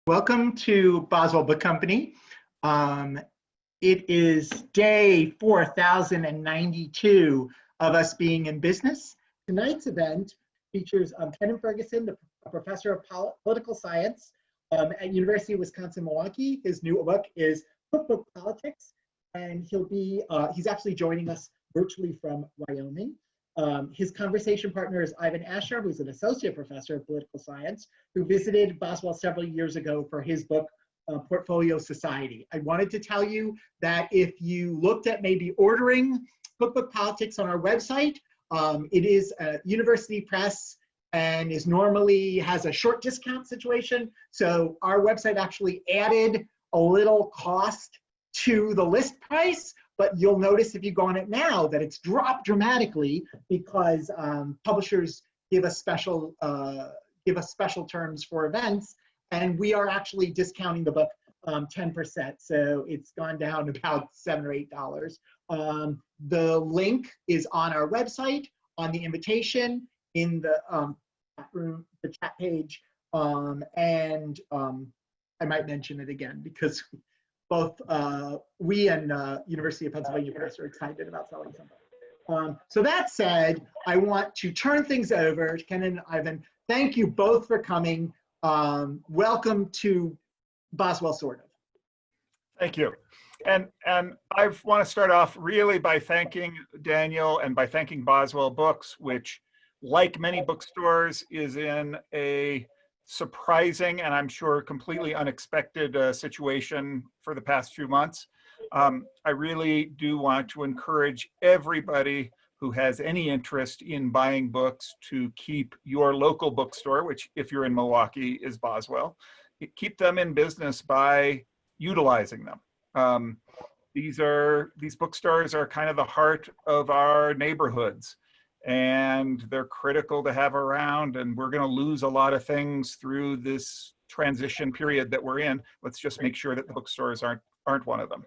Welcome to Boswell Book Company. It is day 4092 of us being in business. Tonight's event features Kennan Ferguson, a professor of political science at University of Wisconsin-Milwaukee. His new book is Cookbook Politics, and he's actually joining us virtually from Wyoming. His conversation partner is Ivan Ascher, who's an associate professor of political science, who visited Boswell several years ago for his book, Portfolio Society. I wanted to tell you that if you looked at maybe ordering Cookbook Politics on our website, it is a university press and normally has a short discount situation. So our website actually added a little cost to the list price, but you'll notice if you go on it now that it's dropped dramatically because publishers give us special terms for events, and we are actually discounting the book 10%. So it's gone down about $7 or $8. The link is on our website, on the invitation, in the chat room, the chat page, and I might mention it again because both we and University of Pennsylvania Press are excited about selling something. So that said, I want to turn things over to Kennan and Ivan. Thank you both for coming. Welcome to Boswell, sort of. Thank you. And I want to start off really by thanking Daniel and by thanking Boswell Books, which, like many bookstores, is in a surprising and I'm sure completely unexpected situation for the past few months. I really do want to encourage everybody who has any interest in buying books to keep your local bookstore, which if you're in Milwaukee is Boswell, keep them in business by utilizing them. These bookstores are kind of the heart of our neighborhoods, and they're critical to have around, and we're going to lose a lot of things through this transition period that we're in. Let's just make sure that the bookstores aren't one of them.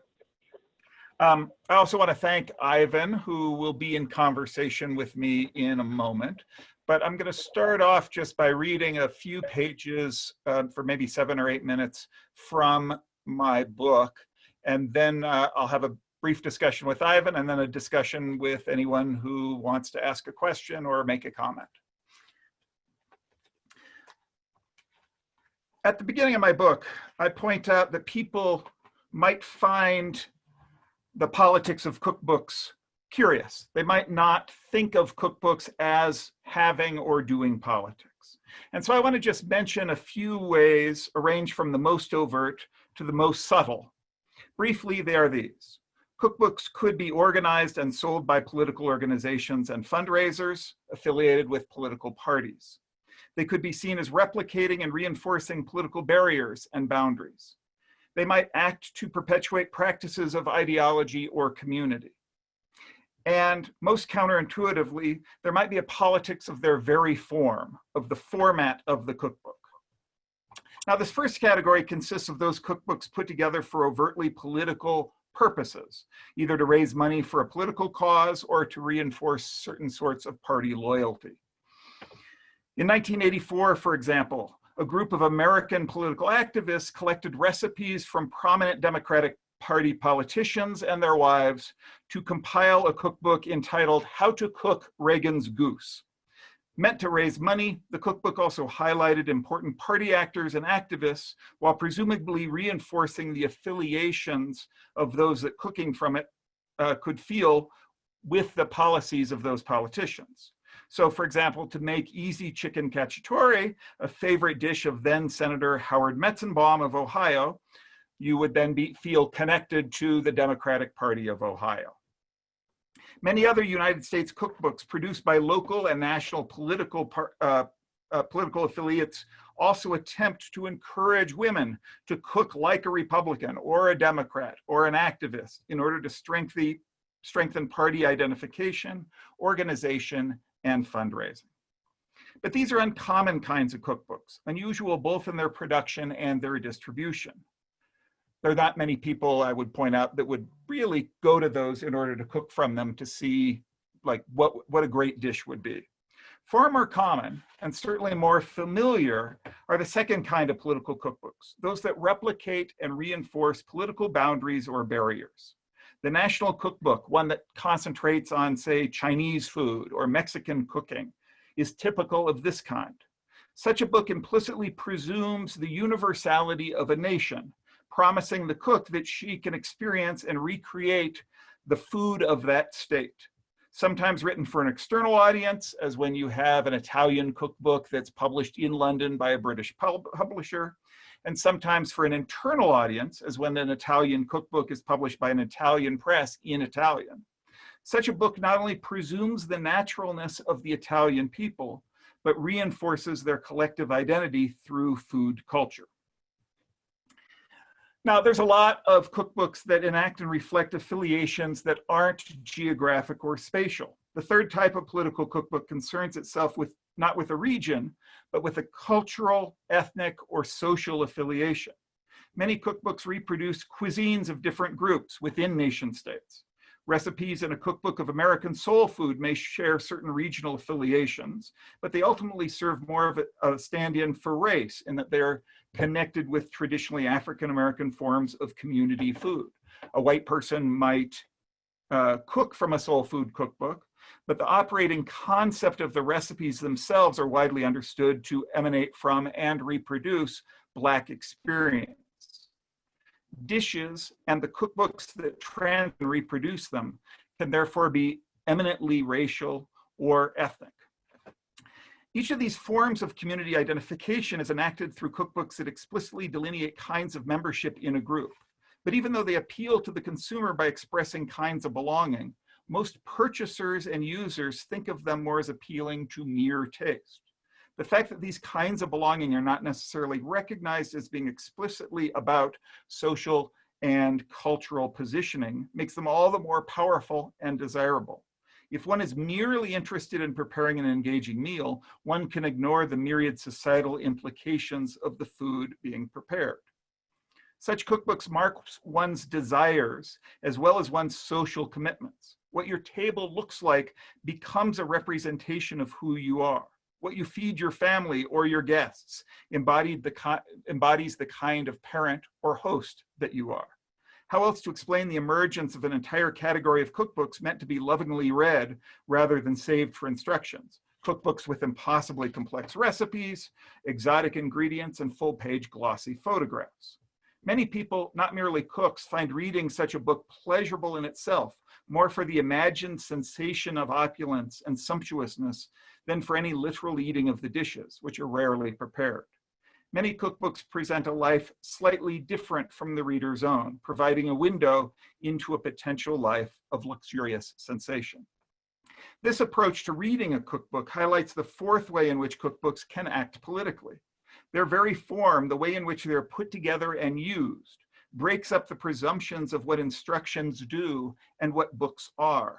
I also want to thank Ivan, who will be in conversation with me in a moment, but I'm going to start off just by reading a few pages for maybe 7 or 8 minutes from my book, and then I'll have a brief discussion with Ivan, and then a discussion with anyone who wants to ask a question or make a comment. At the beginning of my book, I point out that people might find the politics of cookbooks curious. They might not think of cookbooks as having or doing politics. And so I want to just mention a few ways, arranged from the most overt to the most subtle. Briefly, they are these. Cookbooks could be organized and sold by political organizations and fundraisers affiliated with political parties. They could be seen as replicating and reinforcing political barriers and boundaries. They might act to perpetuate practices of ideology or community. And most counterintuitively, there might be a politics of their very form, of the format of the cookbook. Now, this first category consists of those cookbooks put together for overtly political purposes, either to raise money for a political cause or to reinforce certain sorts of party loyalty. In 1984, for example, a group of American political activists collected recipes from prominent Democratic Party politicians and their wives to compile a cookbook entitled How to Cook Reagan's Goose. Meant to raise money, the cookbook also highlighted important party actors and activists while presumably reinforcing the affiliations of those that cooking from it could feel with the policies of those politicians. So, for example, to make easy chicken cacciatore, a favorite dish of then Senator Howard Metzenbaum of Ohio, you would then feel connected to the Democratic Party of Ohio. Many other United States cookbooks produced by local and national political affiliates also attempt to encourage women to cook like a Republican or a Democrat or an activist in order to strengthen party identification, organization, and fundraising. But these are uncommon kinds of cookbooks, unusual both in their production and their distribution. There are not many people, I would point out, that would really go to those in order to cook from them to see like what a great dish would be. Far more common, and certainly more familiar, are the second kind of political cookbooks, those that replicate and reinforce political boundaries or barriers. The National Cookbook, one that concentrates on, say, Chinese food or Mexican cooking, is typical of this kind. Such a book implicitly presumes the universality of a nation, promising the cook that she can experience and recreate the food of that state. Sometimes written for an external audience, as when you have an Italian cookbook that's published in London by a British publisher, and sometimes for an internal audience, as when an Italian cookbook is published by an Italian press in Italian. Such a book not only presumes the naturalness of the Italian people, but reinforces their collective identity through food culture. Now, there's a lot of cookbooks that enact and reflect affiliations that aren't geographic or spatial. The third type of political cookbook concerns itself with not with a region, but with a cultural, ethnic, or social affiliation. Many cookbooks reproduce cuisines of different groups within nation states. Recipes in a cookbook of American soul food may share certain regional affiliations, but they ultimately serve more of a stand-in for race in that they're connected with traditionally African-American forms of community food. A white person might cook from a soul food cookbook, but the operating concept of the recipes themselves are widely understood to emanate from and reproduce Black experience. Dishes and the cookbooks that trans and reproduce them can therefore be eminently racial or ethnic. Each of these forms of community identification is enacted through cookbooks that explicitly delineate kinds of membership in a group. But even though they appeal to the consumer by expressing kinds of belonging, most purchasers and users think of them more as appealing to mere taste. The fact that these kinds of belonging are not necessarily recognized as being explicitly about social and cultural positioning makes them all the more powerful and desirable. If one is merely interested in preparing an engaging meal, one can ignore the myriad societal implications of the food being prepared. Such cookbooks mark one's desires as well as one's social commitments. What your table looks like becomes a representation of who you are. What you feed your family or your guests embodies the kind of parent or host that you are. How else to explain the emergence of an entire category of cookbooks meant to be lovingly read rather than saved for instructions? Cookbooks with impossibly complex recipes, exotic ingredients, and full-page glossy photographs. Many people, not merely cooks, find reading such a book pleasurable in itself, more for the imagined sensation of opulence and sumptuousness than for any literal eating of the dishes, which are rarely prepared. Many cookbooks present a life slightly different from the reader's own, providing a window into a potential life of luxurious sensation. This approach to reading a cookbook highlights the fourth way in which cookbooks can act politically. Their very form, the way in which they're put together and used, breaks up the presumptions of what instructions do and what books are.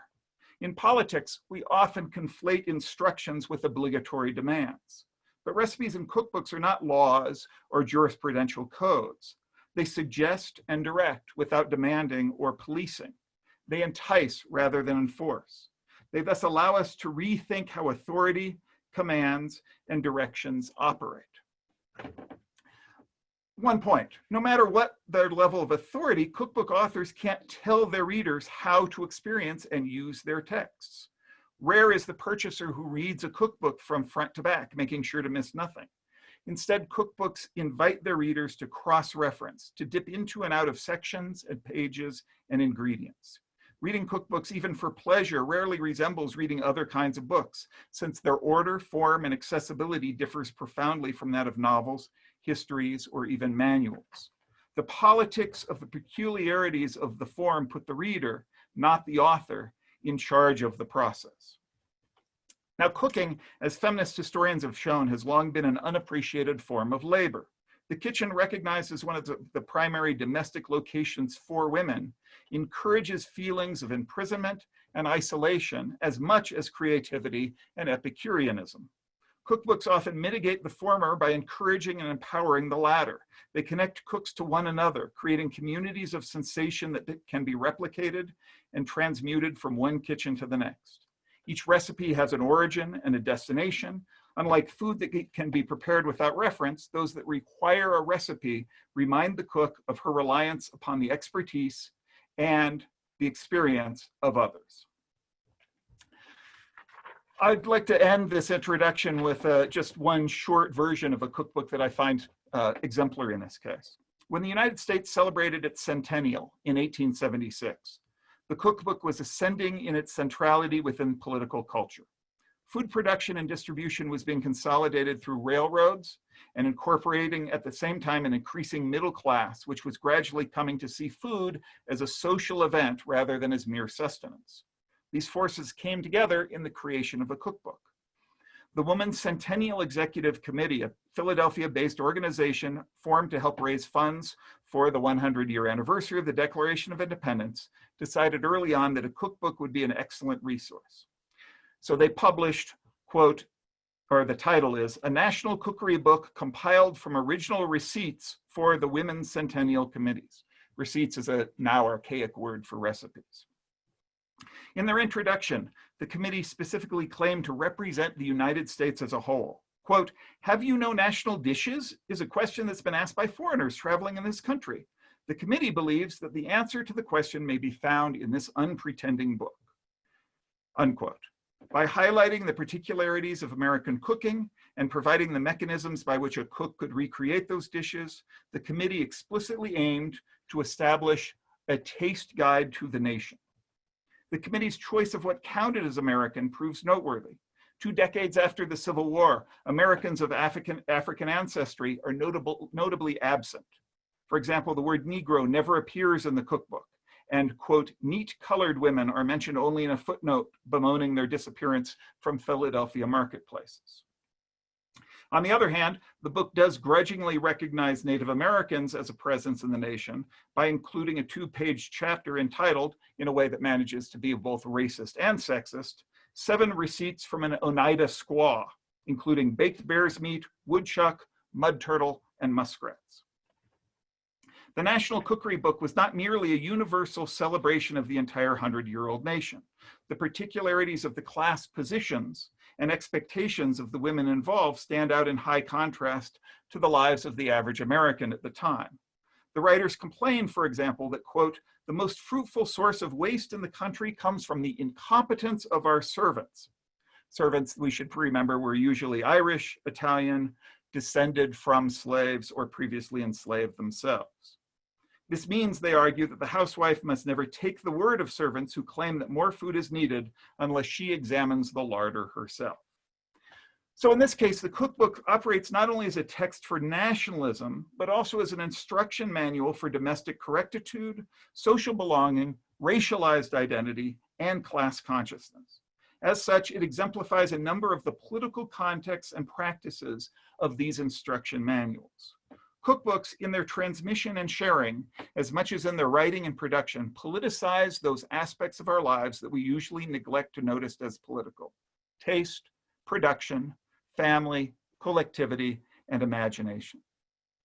In politics, we often conflate instructions with obligatory demands. But recipes and cookbooks are not laws or jurisprudential codes. They suggest and direct without demanding or policing. They entice rather than enforce. They thus allow us to rethink how authority, commands, and directions operate. One point, no matter what their level of authority, cookbook authors can't tell their readers how to experience and use their texts. Rare is the purchaser who reads a cookbook from front to back, making sure to miss nothing. Instead, cookbooks invite their readers to cross-reference, to dip into and out of sections and pages and ingredients. Reading cookbooks, even for pleasure, rarely resembles reading other kinds of books, since their order, form, and accessibility differs profoundly from that of novels, histories, or even manuals. The politics of the peculiarities of the form put the reader, not the author, in charge of the process. Now, cooking, as feminist historians have shown, has long been an unappreciated form of labor. The kitchen, recognized as one of the primary domestic locations for women, encourages feelings of imprisonment and isolation as much as creativity and Epicureanism. Cookbooks often mitigate the former by encouraging and empowering the latter. They connect cooks to one another, creating communities of sensation that can be replicated and transmuted from one kitchen to the next. Each recipe has an origin and a destination, Unlike food that can be prepared without reference, those that require a recipe remind the cook of her reliance upon the expertise and the experience of others. I'd like to end this introduction with just one short version of a cookbook that I find exemplary in this case. When the United States celebrated its centennial in 1876, the cookbook was ascending in its centrality within political culture. Food production and distribution was being consolidated through railroads and incorporating at the same time an increasing middle class, which was gradually coming to see food as a social event rather than as mere sustenance. These forces came together in the creation of a cookbook. The Women's Centennial Executive Committee, a Philadelphia-based organization formed to help raise funds for the 100-year anniversary of the Declaration of Independence, decided early on that a cookbook would be an excellent resource. So they published, quote, or the title is, A National Cookery Book Compiled from Original Receipts for the Women's Centennial Committees. Receipts is a now archaic word for recipes. In their introduction, the committee specifically claimed to represent the United States as a whole. Quote, have you no national dishes is a question that's been asked by foreigners traveling in this country. The committee believes that the answer to the question may be found in this unpretending book, unquote. By highlighting the particularities of American cooking and providing the mechanisms by which a cook could recreate those dishes, the committee explicitly aimed to establish a taste guide to the nation. The committee's choice of what counted as American proves noteworthy. 2 decades after the Civil War, Americans of African ancestry are notably absent. For example, the word Negro never appears in the cookbook, and, quote, neat colored women are mentioned only in a footnote bemoaning their disappearance from Philadelphia marketplaces. On the other hand, the book does grudgingly recognize Native Americans as a presence in the nation by including a 2-page chapter entitled, in a way that manages to be both racist and sexist, 7 receipts from an Oneida squaw, including baked bear's meat, woodchuck, mud turtle, and muskrats. The National Cookery Book was not merely a universal celebration of the entire 100-year-old nation. The particularities of the class positions and expectations of the women involved stand out in high contrast to the lives of the average American at the time. The writers complain, for example, that, quote, the most fruitful source of waste in the country comes from the incompetence of our servants. Servants, we should remember, were usually Irish, Italian, descended from slaves, or previously enslaved themselves. This means, they argue, that the housewife must never take the word of servants who claim that more food is needed unless she examines the larder herself. So in this case, the cookbook operates not only as a text for nationalism, but also as an instruction manual for domestic correctitude, social belonging, racialized identity, and class consciousness. As such, it exemplifies a number of the political contexts and practices of these instruction manuals. Cookbooks, in their transmission and sharing, as much as in their writing and production, politicize those aspects of our lives that we usually neglect to notice as political: taste, production, family, collectivity, and imagination.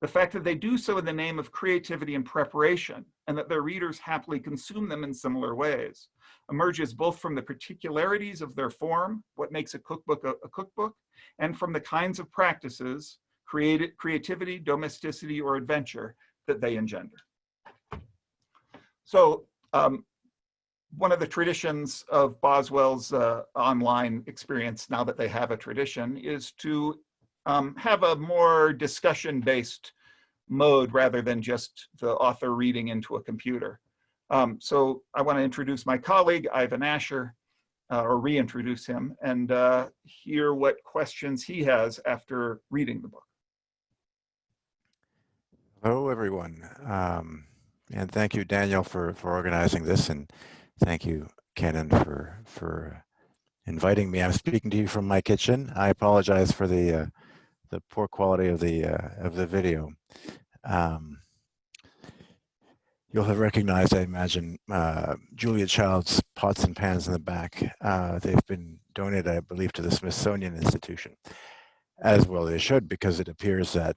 The fact that they do so in the name of creativity and preparation, and that their readers happily consume them in similar ways, emerges both from the particularities of their form, what makes a cookbook a cookbook, and from the kinds of practices, creativity, domesticity, or adventure that they engender. So one of the traditions of Boswell's online experience, now that they have a tradition, is to have a more discussion-based mode rather than just the author reading into a computer. So I want to introduce my colleague, Ivan Ascher, or reintroduce him, and hear what questions he has after reading the book. Hello, everyone. And thank you, Daniel, for organizing this, and thank you, Kennan, for inviting me. I'm speaking to you from my kitchen. I apologize for the poor quality of the video. You'll have recognized, I imagine, Julia Child's pots and pans in the back. They've been donated, I believe, to the Smithsonian Institution, as well they should, because it appears that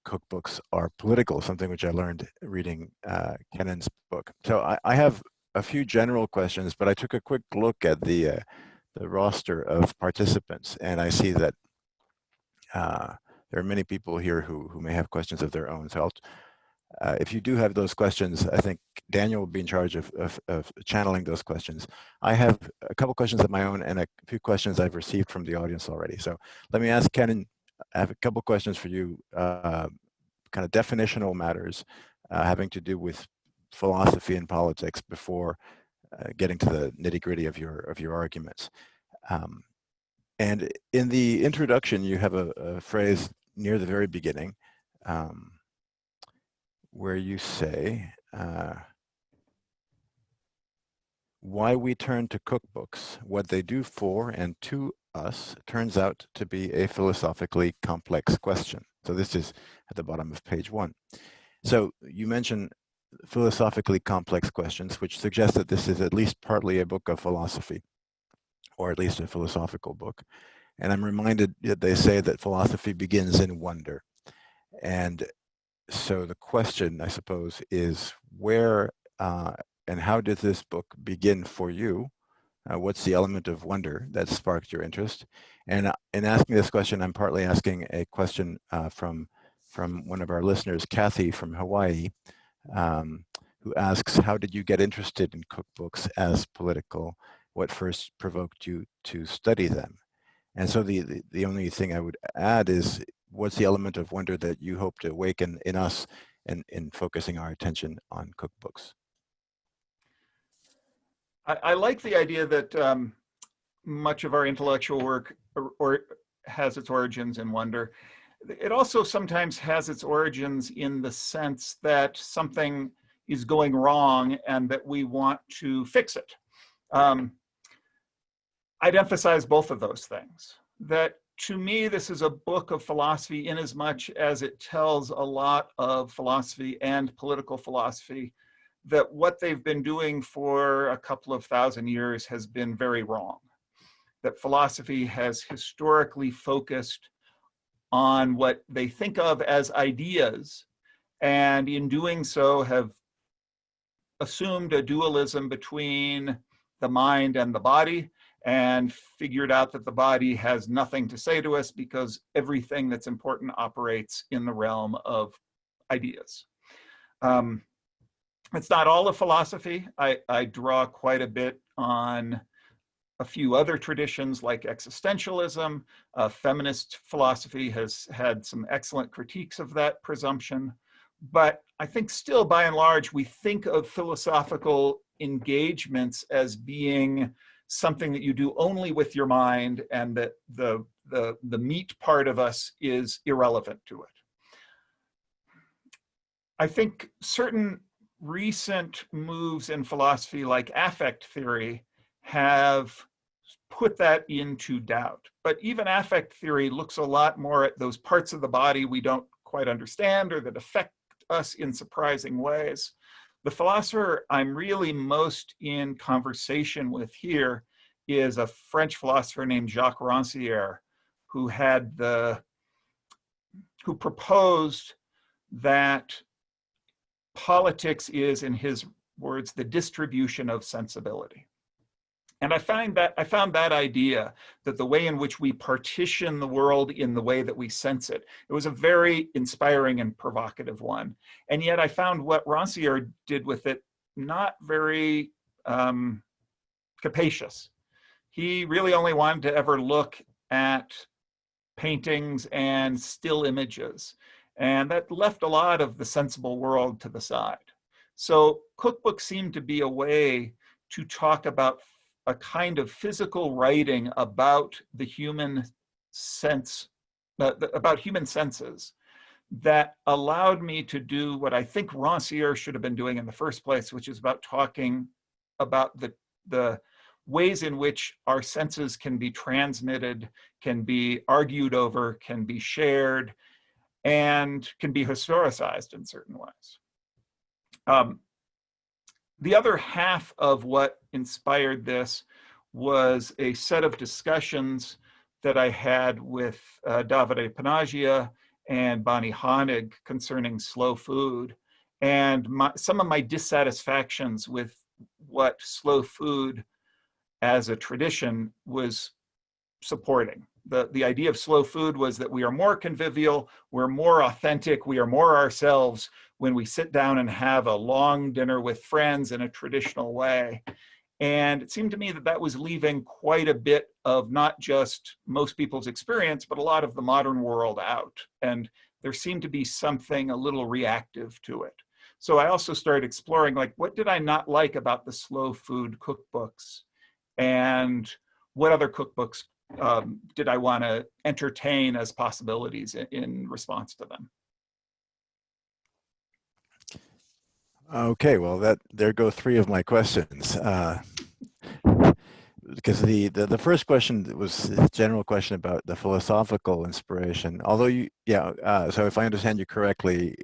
cookbooks are political, something which I learned reading Kennan's book. So I have a few general questions, but I took a quick look at the the roster of participants, and I see that there are many people here who may have questions of their own. So if you do have those questions, I think Daniel will be in charge of channeling those questions. I have a couple questions of my own and a few questions I've received from the audience already. So let me ask Kennan, I have a couple questions for you, kind of definitional matters having to do with philosophy and politics before getting to the nitty-gritty of your arguments. And in the introduction, you have a phrase near the very beginning where you say, why we turn to cookbooks, what they do for and to us, turns out to be a philosophically complex question. So this is at the bottom of page 1. So you mentioned philosophically complex questions, which suggests that this is at least partly a book of philosophy, or at least a philosophical book. And I'm reminded that they say that philosophy begins in wonder. And so the question, I suppose, is where and how did this book begin for you? What's the element of wonder that sparked your interest? And in asking this question, I'm partly asking a question from one of our listeners, Kathy from Hawaii, who asks, how did you get interested in cookbooks as political? What first provoked you to study them? And so the only thing I would add is, what's the element of wonder that you hope to awaken in us in focusing our attention on cookbooks? I like the idea that much of our intellectual work or has its origins in wonder. It also sometimes has its origins in the sense that something is going wrong and that we want to fix it. I'd emphasize both of those things. That to me, this is a book of philosophy in as much as it tells a lot of philosophy and political philosophy that what they've been doing for a couple of thousand years has been very wrong. That philosophy has historically focused on what they think of as ideas, and in doing so have assumed a dualism between the mind and the body, and figured out that the body has nothing to say to us because everything that's important operates in the realm of ideas. It's not all of philosophy. I draw quite a bit on a few other traditions like existentialism. Feminist philosophy has had some excellent critiques of that presumption. But I think still, by and large, we think of philosophical engagements as being something that you do only with your mind, and that the meat part of us is irrelevant to it. I think certain recent moves in philosophy, like affect theory, have put that into doubt. But even affect theory looks a lot more at those parts of the body we don't quite understand or that affect us in surprising ways. The philosopher I'm really most in conversation with here is a French philosopher named Jacques Rancière, who proposed that politics is, in his words, the distribution of sensibility. And I found that idea, that the way in which we partition the world in the way that we sense it, it was a very inspiring and provocative one. And yet I found what Rancière did with it not very capacious. He really only wanted to ever look at paintings and still images. And that left a lot of the sensible world to the side. So cookbooks seem to be a way to talk about a kind of physical writing about the human sense, about human senses, that allowed me to do what I think Rancière should have been doing in the first place, which is about talking about the ways in which our senses can be transmitted, can be argued over, can be shared, and can be historicized in certain ways. The other half of what inspired this was a set of discussions that I had with Davide Panagia and Bonnie Honig concerning slow food, and some of my dissatisfactions with what slow food as a tradition was supporting. The idea of slow food was that we are more convivial, we're more authentic, we are more ourselves when we sit down and have a long dinner with friends in a traditional way. And it seemed to me that that was leaving quite a bit of not just most people's experience, but a lot of the modern world out. And there seemed to be something a little reactive to it. So I also started exploring, like, what did I not like about the slow food cookbooks? And what other cookbooks did I want to entertain as possibilities in response to them? Okay, well, there go three of my questions. Because the first question was a general question about the philosophical inspiration. Although so if I understand you correctly,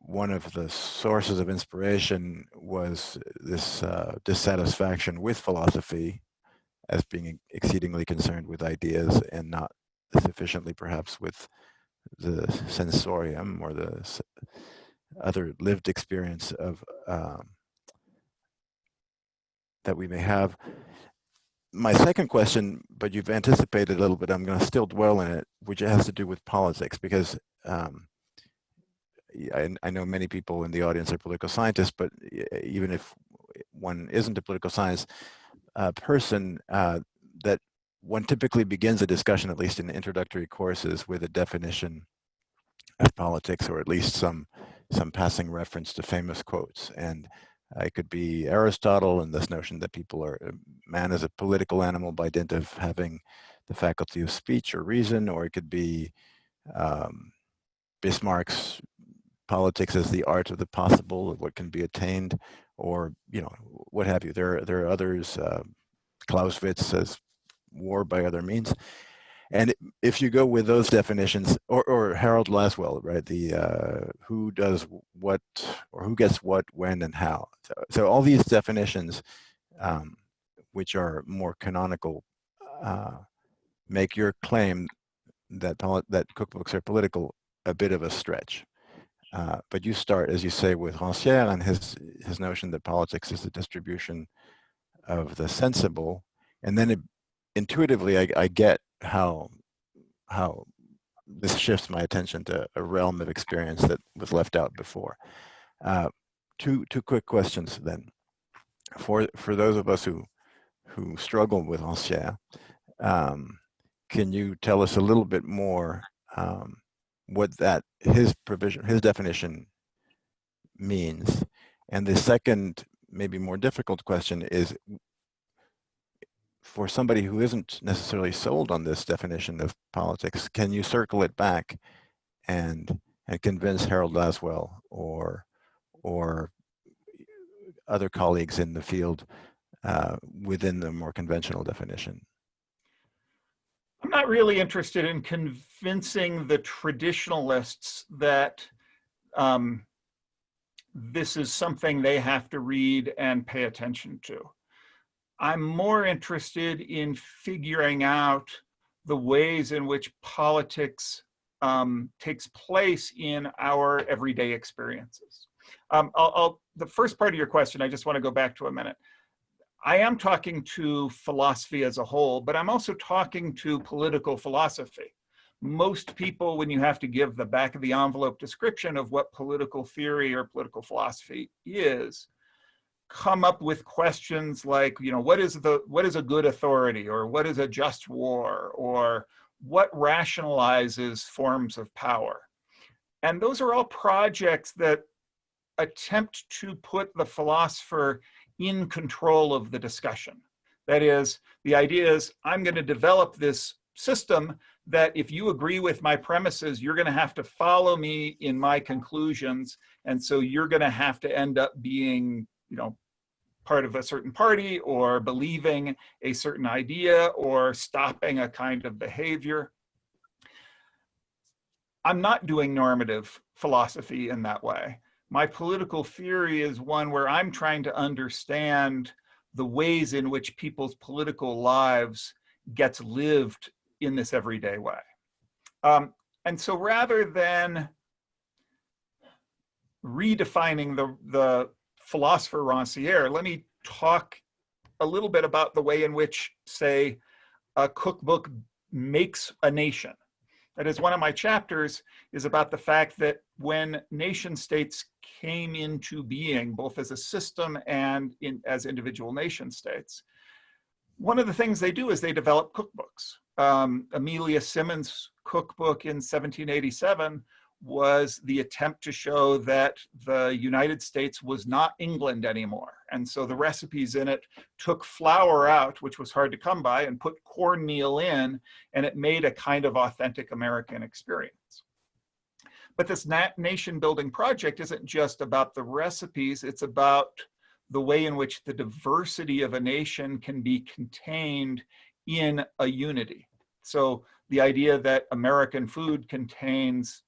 one of the sources of inspiration was this dissatisfaction with philosophy as being exceedingly concerned with ideas and not sufficiently perhaps with the sensorium or the other lived experience of that we may have. My second question, but you've anticipated a little bit, I'm going to still dwell in it, which has to do with politics, because I know many people in the audience are political scientists, but even if one isn't a political science person, that one typically begins a discussion, at least in introductory courses, with a definition of politics, or at least some passing reference to famous quotes. And it could be Aristotle and this notion that man is a political animal by dint of having the faculty of speech or reason, or it could be Bismarck's politics as the art of the possible, or what can be attained, or what have you. There are others. Clausewitz says war by other means. And if you go with those definitions, or Harold Laswell, right, the who does what, or who gets what, when, and how. So all these definitions, which are more canonical, make your claim that cookbooks are political a bit of a stretch. But you start, as you say, with Rancière and his notion that politics is the distribution of the sensible, and then intuitively I get how this shifts my attention to a realm of experience that was left out before. Two quick questions then. For those of us who struggle with Rancière, can you tell us a little bit more what his definition means? And the second, maybe more difficult question is, for somebody who isn't necessarily sold on this definition of politics, can you circle it back and convince Harold Laswell or other colleagues in the field within the more conventional definition? I'm not really interested in convincing the traditionalists that this is something they have to read and pay attention to. I'm more interested in figuring out the ways in which politics takes place in our everyday experiences. The first part of your question, I just want to go back to a minute. I am talking to philosophy as a whole, but I'm also talking to political philosophy. Most people, when you have to give the back of the envelope description of what political theory or political philosophy is, come up with questions like, what is a good authority, or what is a just war, or what rationalizes forms of power. And those are all projects that attempt to put the philosopher in control of the discussion. That is, the idea is, I'm going to develop this system that if you agree with my premises, you're going to have to follow me in my conclusions. And so you're going to have to end up being, part of a certain party, or believing a certain idea, or stopping a kind of behavior. I'm not doing normative philosophy in that way. My political theory is one where I'm trying to understand the ways in which people's political lives gets lived in this everyday way. And so rather than redefining the philosopher Rancière, let me talk a little bit about the way in which, say, a cookbook makes a nation. That is, one of my chapters is about the fact that when nation states came into being, both as a system and as individual nation states, one of the things they do is they develop cookbooks. Amelia Simmons' cookbook in 1787 was the attempt to show that the United States was not England anymore. And so the recipes in it took flour out, which was hard to come by, and put cornmeal in, and it made a kind of authentic American experience. But this nation building project isn't just about the recipes, it's about the way in which the diversity of a nation can be contained in a unity. So the idea that American food contains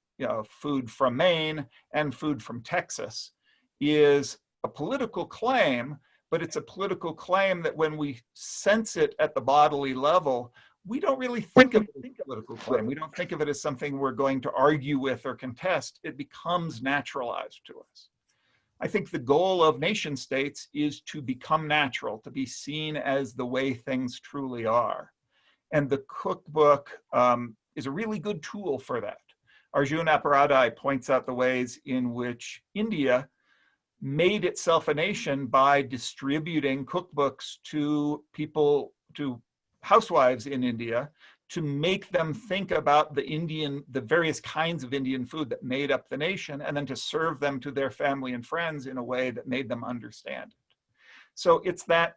food from Maine and food from Texas is a political claim, but it's a political claim that when we sense it at the bodily level, we don't really think of it as a political claim. We don't think of it as something we're going to argue with or contest. It becomes naturalized to us. I think the goal of nation states is to become natural, to be seen as the way things truly are. And the cookbook is a really good tool for that. Arjun Aparadai points out the ways in which India made itself a nation by distributing cookbooks to people, to housewives in India, to make them think about the various kinds of Indian food that made up the nation, and then to serve them to their family and friends in a way that made them understand it. So it's that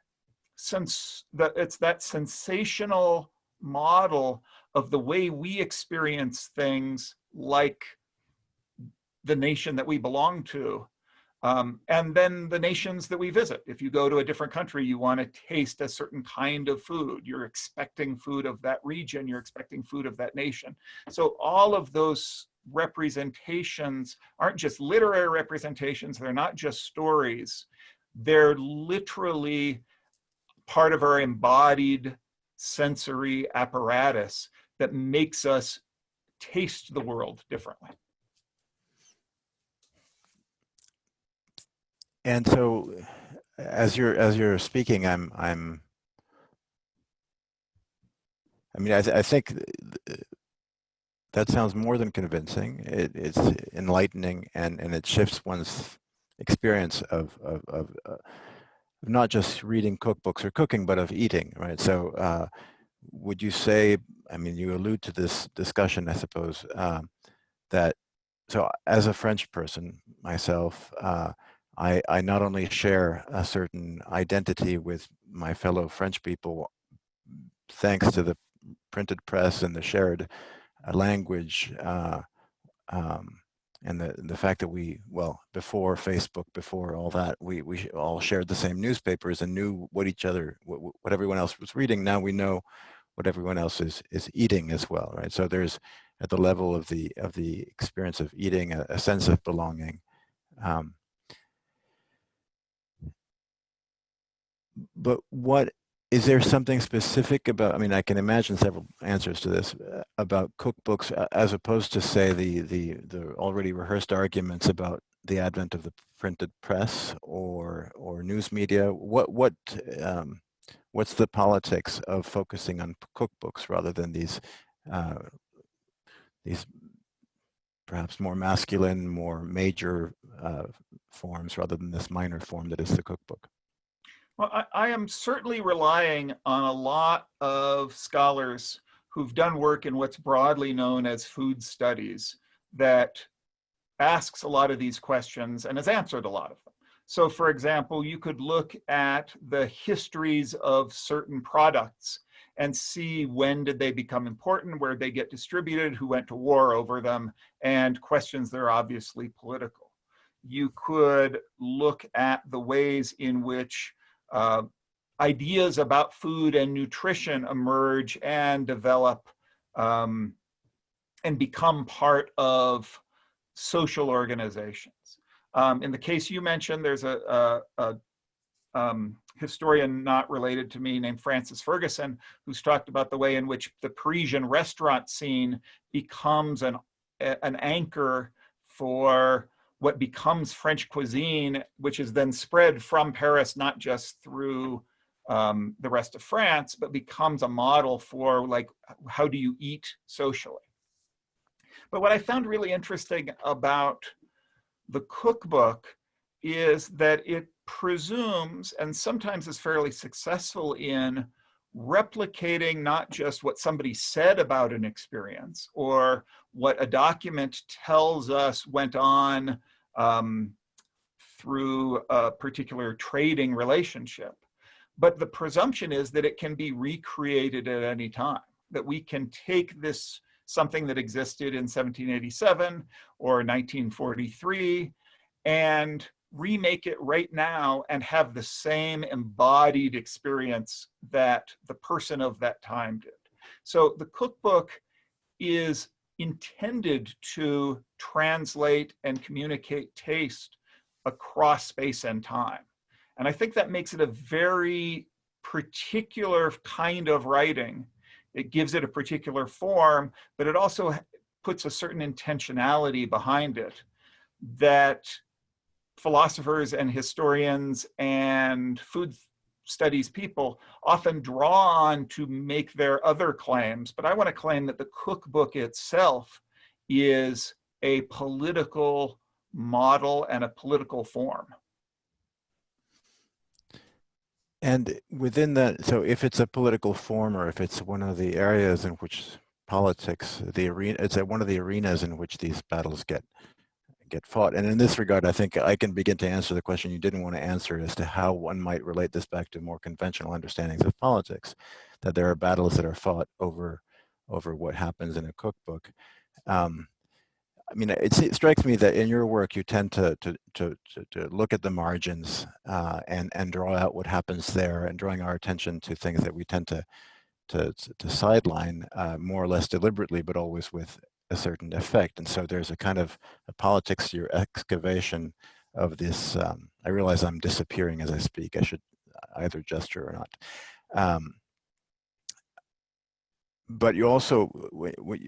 sensational model of the way we experience things like the nation that we belong to, and then the nations that we visit. If you go to a different country, you want to taste a certain kind of food. You're expecting food of that region. You're expecting food of that nation. So all of those representations aren't just literary representations. They're not just stories. They're literally part of our embodied sensory apparatus that makes us taste the world differently. And so, as you're speaking, I think that sounds more than convincing. It's enlightening, and it shifts one's experience of not just reading cookbooks or cooking, but of eating, right? So, would you say, you allude to this discussion, I suppose, that, so as a French person myself, I not only share a certain identity with my fellow French people, thanks to the printed press and the shared language, and the fact that before Facebook, before all that, we all shared the same newspapers and knew what everyone else was reading. Now we know what everyone else is eating as well, right? So there's, at the level of the experience of eating, a sense of belonging. But what is there something specific about? I can imagine several answers to this about cookbooks, as opposed to, say, the already rehearsed arguments about the advent of the printed press or news media. What's the politics of focusing on cookbooks rather than these perhaps more masculine, more major forms, rather than this minor form that is the cookbook? Well, I am certainly relying on a lot of scholars who've done work in what's broadly known as food studies that asks a lot of these questions and has answered a lot of them. So, for example, you could look at the histories of certain products and see when did they become important, where they get distributed, who went to war over them, and questions that are obviously political. You could look at the ways in which ideas about food and nutrition emerge and develop and become part of social organizations. In the case you mentioned, there's a historian not related to me named Francis Ferguson, who's talked about the way in which the Parisian restaurant scene becomes an anchor for what becomes French cuisine, which is then spread from Paris, not just through the rest of France, but becomes a model for like, how do you eat socially? But what I found really interesting about the cookbook is that it presumes, and sometimes is fairly successful in, replicating not just what somebody said about an experience or what a document tells us went on through a particular trading relationship, but the presumption is that it can be recreated at any time, that we can take this, something that existed in 1787 or 1943, and remake it right now and have the same embodied experience that the person of that time did. So the cookbook is intended to translate and communicate taste across space and time. And I think that makes it a very particular kind of writing. It gives it a particular form, but it also puts a certain intentionality behind it that philosophers and historians and food studies people often draw on to make their other claims. But I want to claim that the cookbook itself is a political model and a political form. And within that, so if it's a political form, or if it's one of the areas in which politics, the arena, it's one of the arenas in which these battles get fought. And in this regard, I think I can begin to answer the question you didn't want to answer as to how one might relate this back to more conventional understandings of politics, that there are battles that are fought over what happens in a cookbook. I mean, it strikes me that in your work, you tend to look at the margins and draw out what happens there, and drawing our attention to things that we tend to sideline more or less deliberately, but always with a certain effect. And so there's a kind of a politics to your excavation of this. I realize I'm disappearing as I speak. I should either gesture or not. But you also,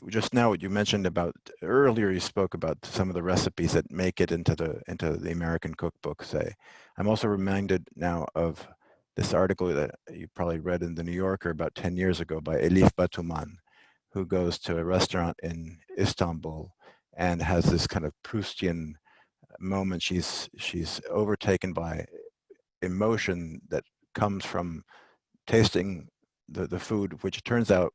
just now what you mentioned about, earlier you spoke about some of the recipes that make it into the American cookbook, say. I'm also reminded now of this article that you probably read in the New Yorker about 10 years ago by Elif Batuman, who goes to a restaurant in Istanbul and has this kind of Proustian moment. She's overtaken by emotion that comes from tasting the food, which turns out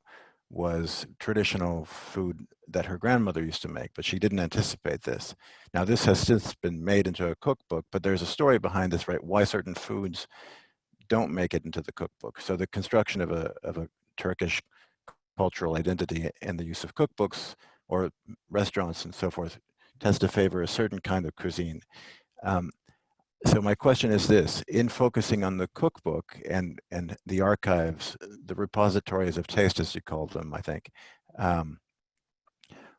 was traditional food that her grandmother used to make, but she didn't anticipate this. Now, this has since been made into a cookbook, but there's a story behind this, right? Why certain foods don't make it into the cookbook. So the construction of a Turkish cultural identity and the use of cookbooks or restaurants and so forth tends to favor a certain kind of cuisine. So my question is this: in focusing on the cookbook and the archives, the repositories of taste, as you called them, I think,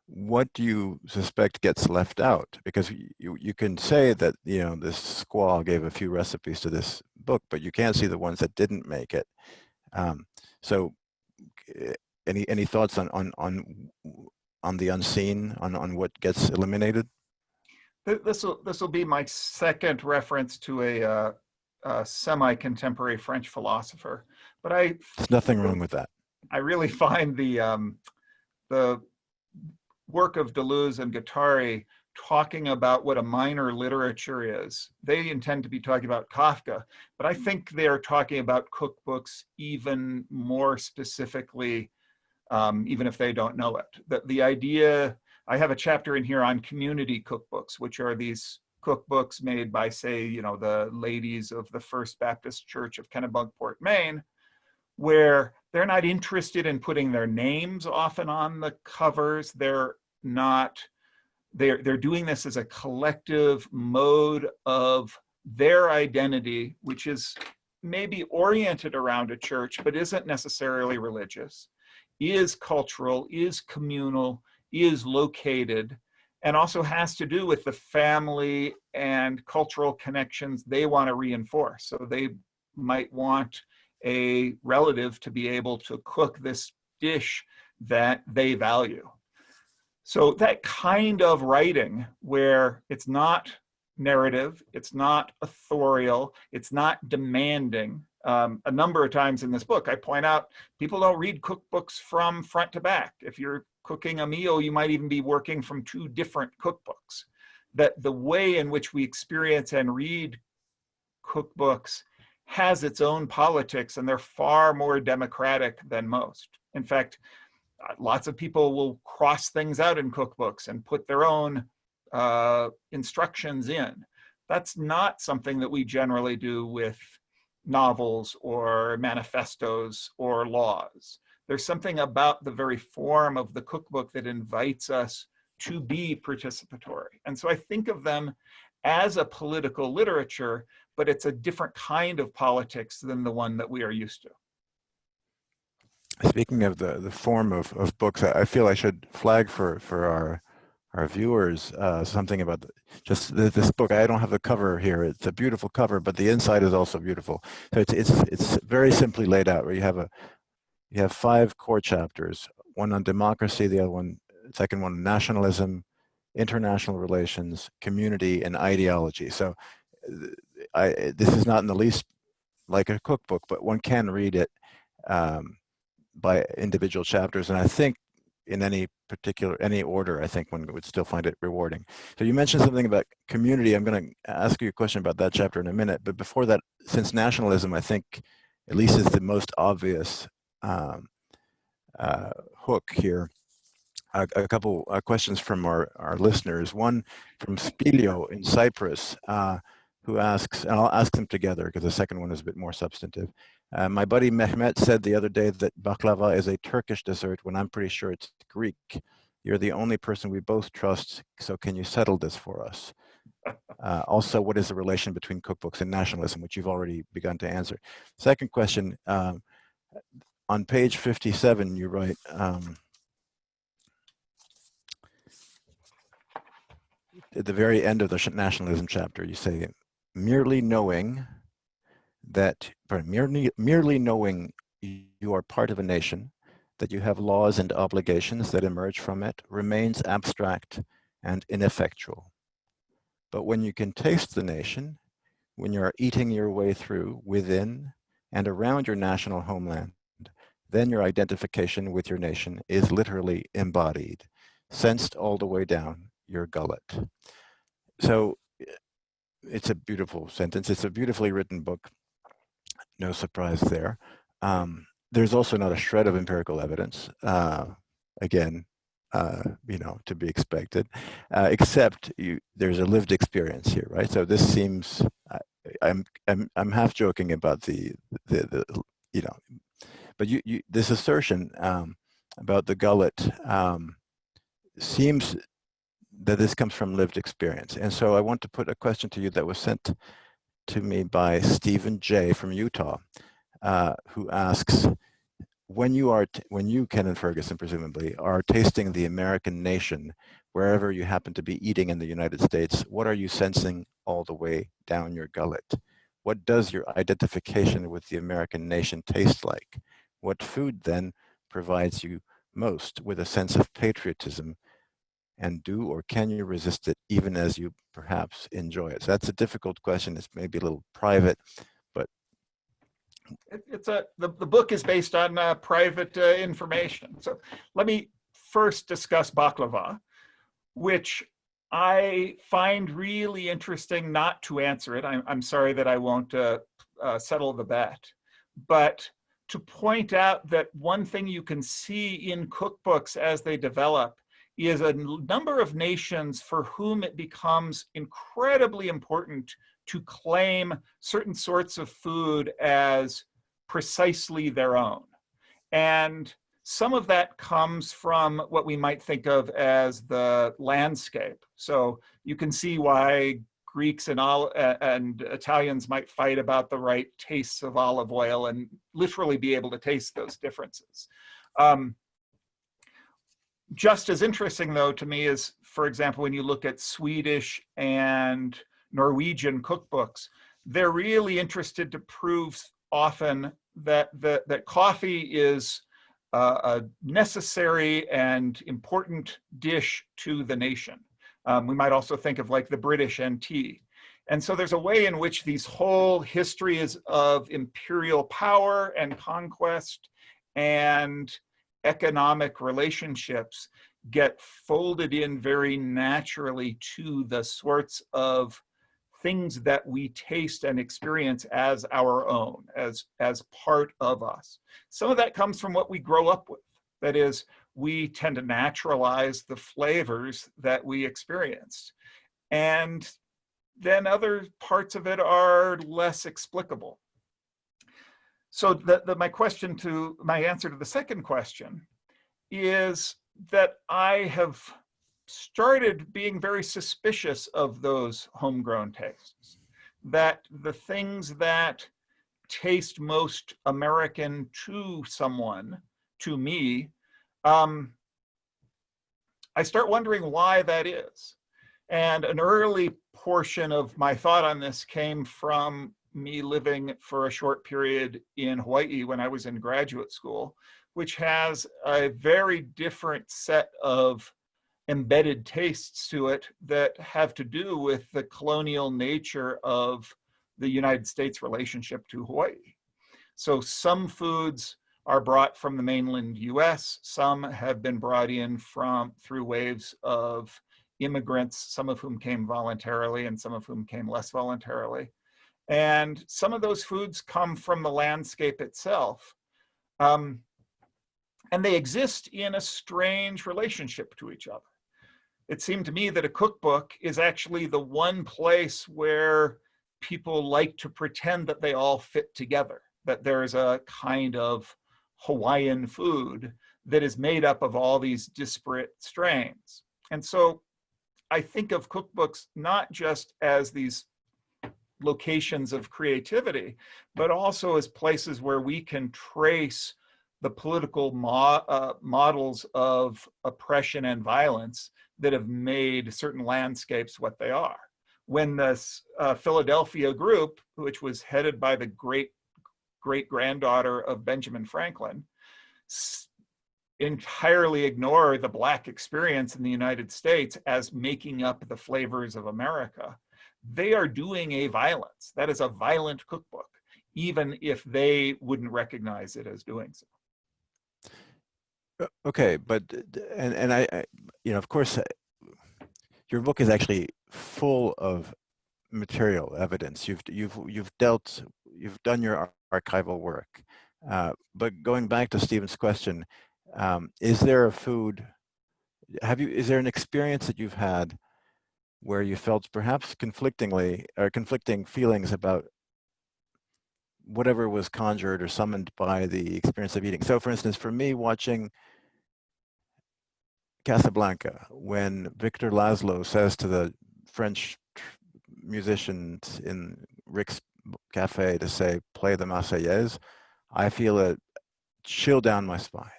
what do you suspect gets left out? Because you can say that, you know, this squaw gave a few recipes to this book, but you can't see the ones that didn't make it. So any thoughts on the unseen, on what gets eliminated? This will be my second reference to a semi-contemporary French philosopher, but there's nothing wrong with that. I really find the work of Deleuze and Guattari talking about what a minor literature is. They intend to be talking about Kafka, but I think they're talking about cookbooks even more specifically, even if they don't know it. The idea, I have a chapter in here on community cookbooks, which are these cookbooks made by, say, you know, the ladies of the First Baptist Church of Kennebunkport, Maine, where they're not interested in putting their names often on the covers. They're doing this as a collective mode of their identity, which is maybe oriented around a church, but isn't necessarily religious, is cultural, is communal, is located, and also has to do with the family and cultural connections they want to reinforce. So they might want a relative to be able to cook this dish that they value. So that kind of writing, where it's not narrative, it's not authorial, it's not demanding, A number of times in this book, I point out people don't read cookbooks from front to back. If you're cooking a meal, you might even be working from two different cookbooks. That the way in which we experience and read cookbooks has its own politics, and they're far more democratic than most. In fact, lots of people will cross things out in cookbooks and put their own instructions in. That's not something that we generally do with novels or manifestos or laws. There's something about the very form of the cookbook that invites us to be participatory. And so I think of them as a political literature, but it's a different kind of politics than the one that we are used to. Speaking of the form of books, I feel I should flag for our viewers something about this book. I don't have the cover here. It's a beautiful cover, but the inside is also beautiful. So it's very simply laid out, where you have 5 core chapters, one on democracy, the second one nationalism, international relations, community, and ideology. So this is not in the least like a cookbook, but one can read it by individual chapters, and I think in any order, I think one would still find it rewarding. So you mentioned something about community. I'm going to ask you a question about that chapter in a minute, but before that, since nationalism, I think, at least is the most obvious hook here, a couple questions from our listeners. One from Spilio in Cyprus, who asks, and I'll ask them together because the second one is a bit more substantive. My buddy Mehmet said the other day that baklava is a Turkish dessert when I'm pretty sure it's Greek. You're the only person we both trust, so can you settle this for us? Also, what is the relation between cookbooks and nationalism, which you've already begun to answer? Second question, on page 57, you write, at the very end of the nationalism chapter, you say, merely knowing you are part of a nation, that you have laws and obligations that emerge from it, remains abstract and ineffectual. But when you can taste the nation, when you are eating your way through, within, and around your national homeland, then your identification with your nation is literally embodied, sensed all the way down your gullet. So it's a beautiful sentence. It's a beautifully written book. No surprise there. There's also not a shred of empirical evidence, again, to be expected, except there's a lived experience here, right? So this seems, I'm half joking about but this assertion about the gullet seems that this comes from lived experience. And so I want to put a question to you that was sent to me by Stephen J. from Utah, who asks, when you, Kennan Ferguson, presumably, are tasting the American nation, wherever you happen to be eating in the United States, what are you sensing all the way down your gullet? What does your identification with the American nation taste like? What food then provides you most with a sense of patriotism, and do or can you resist it even as you perhaps enjoy it? So that's a difficult question. It's maybe a little private, but the book is based on private information. So let me first discuss baklava, which I find really interesting. Not to answer it, I'm sorry that I won't settle the bet, but to point out that one thing you can see in cookbooks as they develop is a number of nations for whom it becomes incredibly important to claim certain sorts of food as precisely their own. And some of that comes from what we might think of as the landscape. So you can see why Greeks and Italians might fight about the right tastes of olive oil and literally be able to taste those differences. Just as interesting, though, to me is, for example, when you look at Swedish and Norwegian cookbooks, they're really interested to prove often that coffee is a necessary and important dish to the nation. We might also think of like the British and tea. And so there's a way in which these whole histories of imperial power and conquest and economic relationships get folded in very naturally to the sorts of things that we taste and experience as our own, as part of us. Some of that comes from what we grow up with. That is, we tend to naturalize the flavors that we experienced. And then other parts of it are less explicable. So my answer to the second question is that I have started being very suspicious of those homegrown tastes, that the things that taste most American to someone, to me, I start wondering why that is. And an early portion of my thought on this came from me living for a short period in Hawaii when I was in graduate school, which has a very different set of embedded tastes to it that have to do with the colonial nature of the United States relationship to Hawaii. So some foods are brought from the mainland US, some have been brought in through waves of immigrants, some of whom came voluntarily and some of whom came less voluntarily. And some of those foods come from the landscape itself. And they exist in a strange relationship to each other. It seemed to me that a cookbook is actually the one place where people like to pretend that they all fit together, that there's a kind of Hawaiian food that is made up of all these disparate strains. And so I think of cookbooks not just as these locations of creativity, but also as places where we can trace the political models of oppression and violence that have made certain landscapes what they are. When this Philadelphia group, which was headed by the great-granddaughter of Benjamin Franklin, entirely ignore the Black experience in the United States as making up the flavors of America, they are doing a violence. That is a violent cookbook, even if they wouldn't recognize it as doing so. Okay, but and I of course, your book is actually full of material evidence. You've done your archival work. But going back to Stephen's question, is there a food? Is there an experience that you've had where you felt perhaps conflicting feelings about whatever was conjured or summoned by the experience of eating? So for instance, for me, watching Casablanca, when Victor Laszlo says to the French musicians in Rick's cafe to say, play the Marseillaise, I feel a chill down my spine.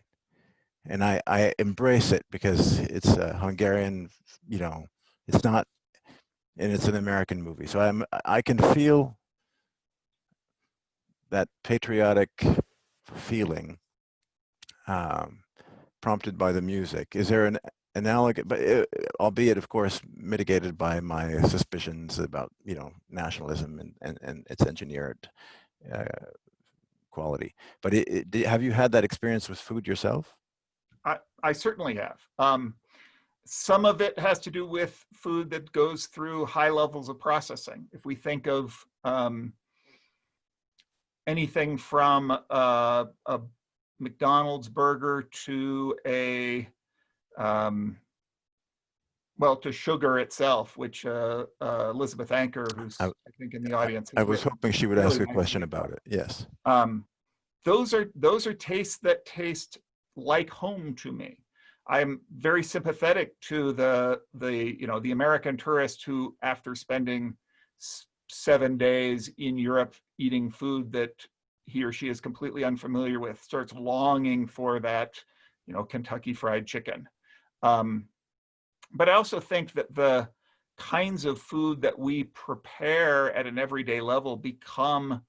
And I embrace it because it's a Hungarian, it's not, and it's an American movie. So I can feel that patriotic feeling prompted by the music. Is there an analogous, but albeit of course mitigated by my suspicions about nationalism and its engineered quality. But have you had that experience with food yourself? I certainly have. Some of it has to do with food that goes through high levels of processing. If we think of anything from a McDonald's burger to to sugar itself, which Elizabeth Anker, who's I think in the audience, I was hoping she would ask a question about it. Yes. Those are tastes that taste like home to me. I'm very sympathetic to the American tourist who, after spending 7 days in Europe eating food that he or she is completely unfamiliar with, starts longing for that, Kentucky Fried Chicken. But I also think that the kinds of food that we prepare at an everyday level become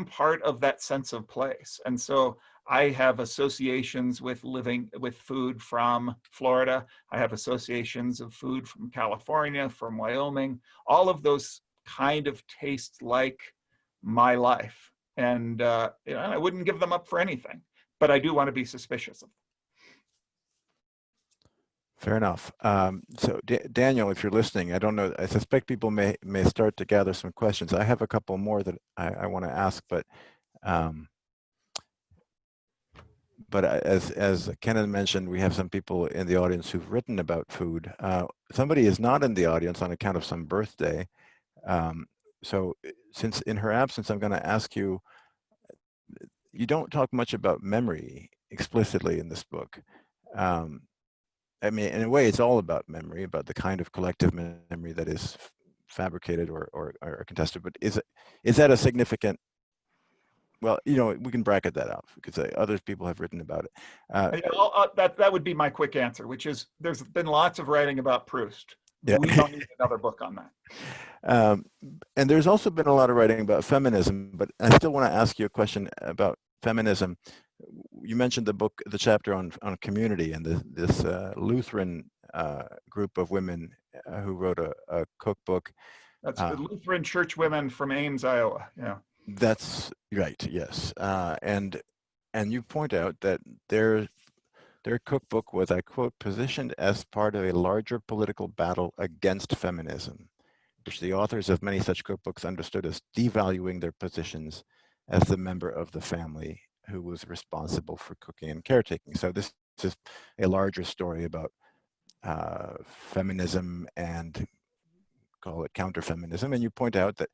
part of that sense of place. And so I have associations with living with food from Florida. I have associations of food from California, from Wyoming. All of those kind of taste like my life. And I wouldn't give them up for anything, but I do want to be suspicious of them. Fair enough. So Daniel, if you're listening, I don't know, I suspect people may start to gather some questions. I have a couple more that I want to ask, but as Kennan mentioned, we have some people in the audience who've written about food. Somebody is not in the audience on account of some birthday. So since in her absence, I'm going to ask you, you don't talk much about memory explicitly in this book. I mean, in a way, it's all about memory, about the kind of collective memory that is fabricated or contested. But is that a significant? Well, we can bracket that out because other people have written about it. That would be my quick answer, which is there's been lots of writing about Proust. Yeah. We don't need another book on that. And there's also been a lot of writing about feminism, but I still want to ask you a question about feminism. You mentioned the chapter on community and this Lutheran group of women who wrote a cookbook. That's the Lutheran church women from Ames, Iowa. Yeah. That's right. Yes, and you point out that their cookbook was, I quote, positioned as part of a larger political battle against feminism, which the authors of many such cookbooks understood as devaluing their positions as the member of the family who was responsible for cooking and caretaking. So this is a larger story about feminism and call it counter-feminism. And you point out that,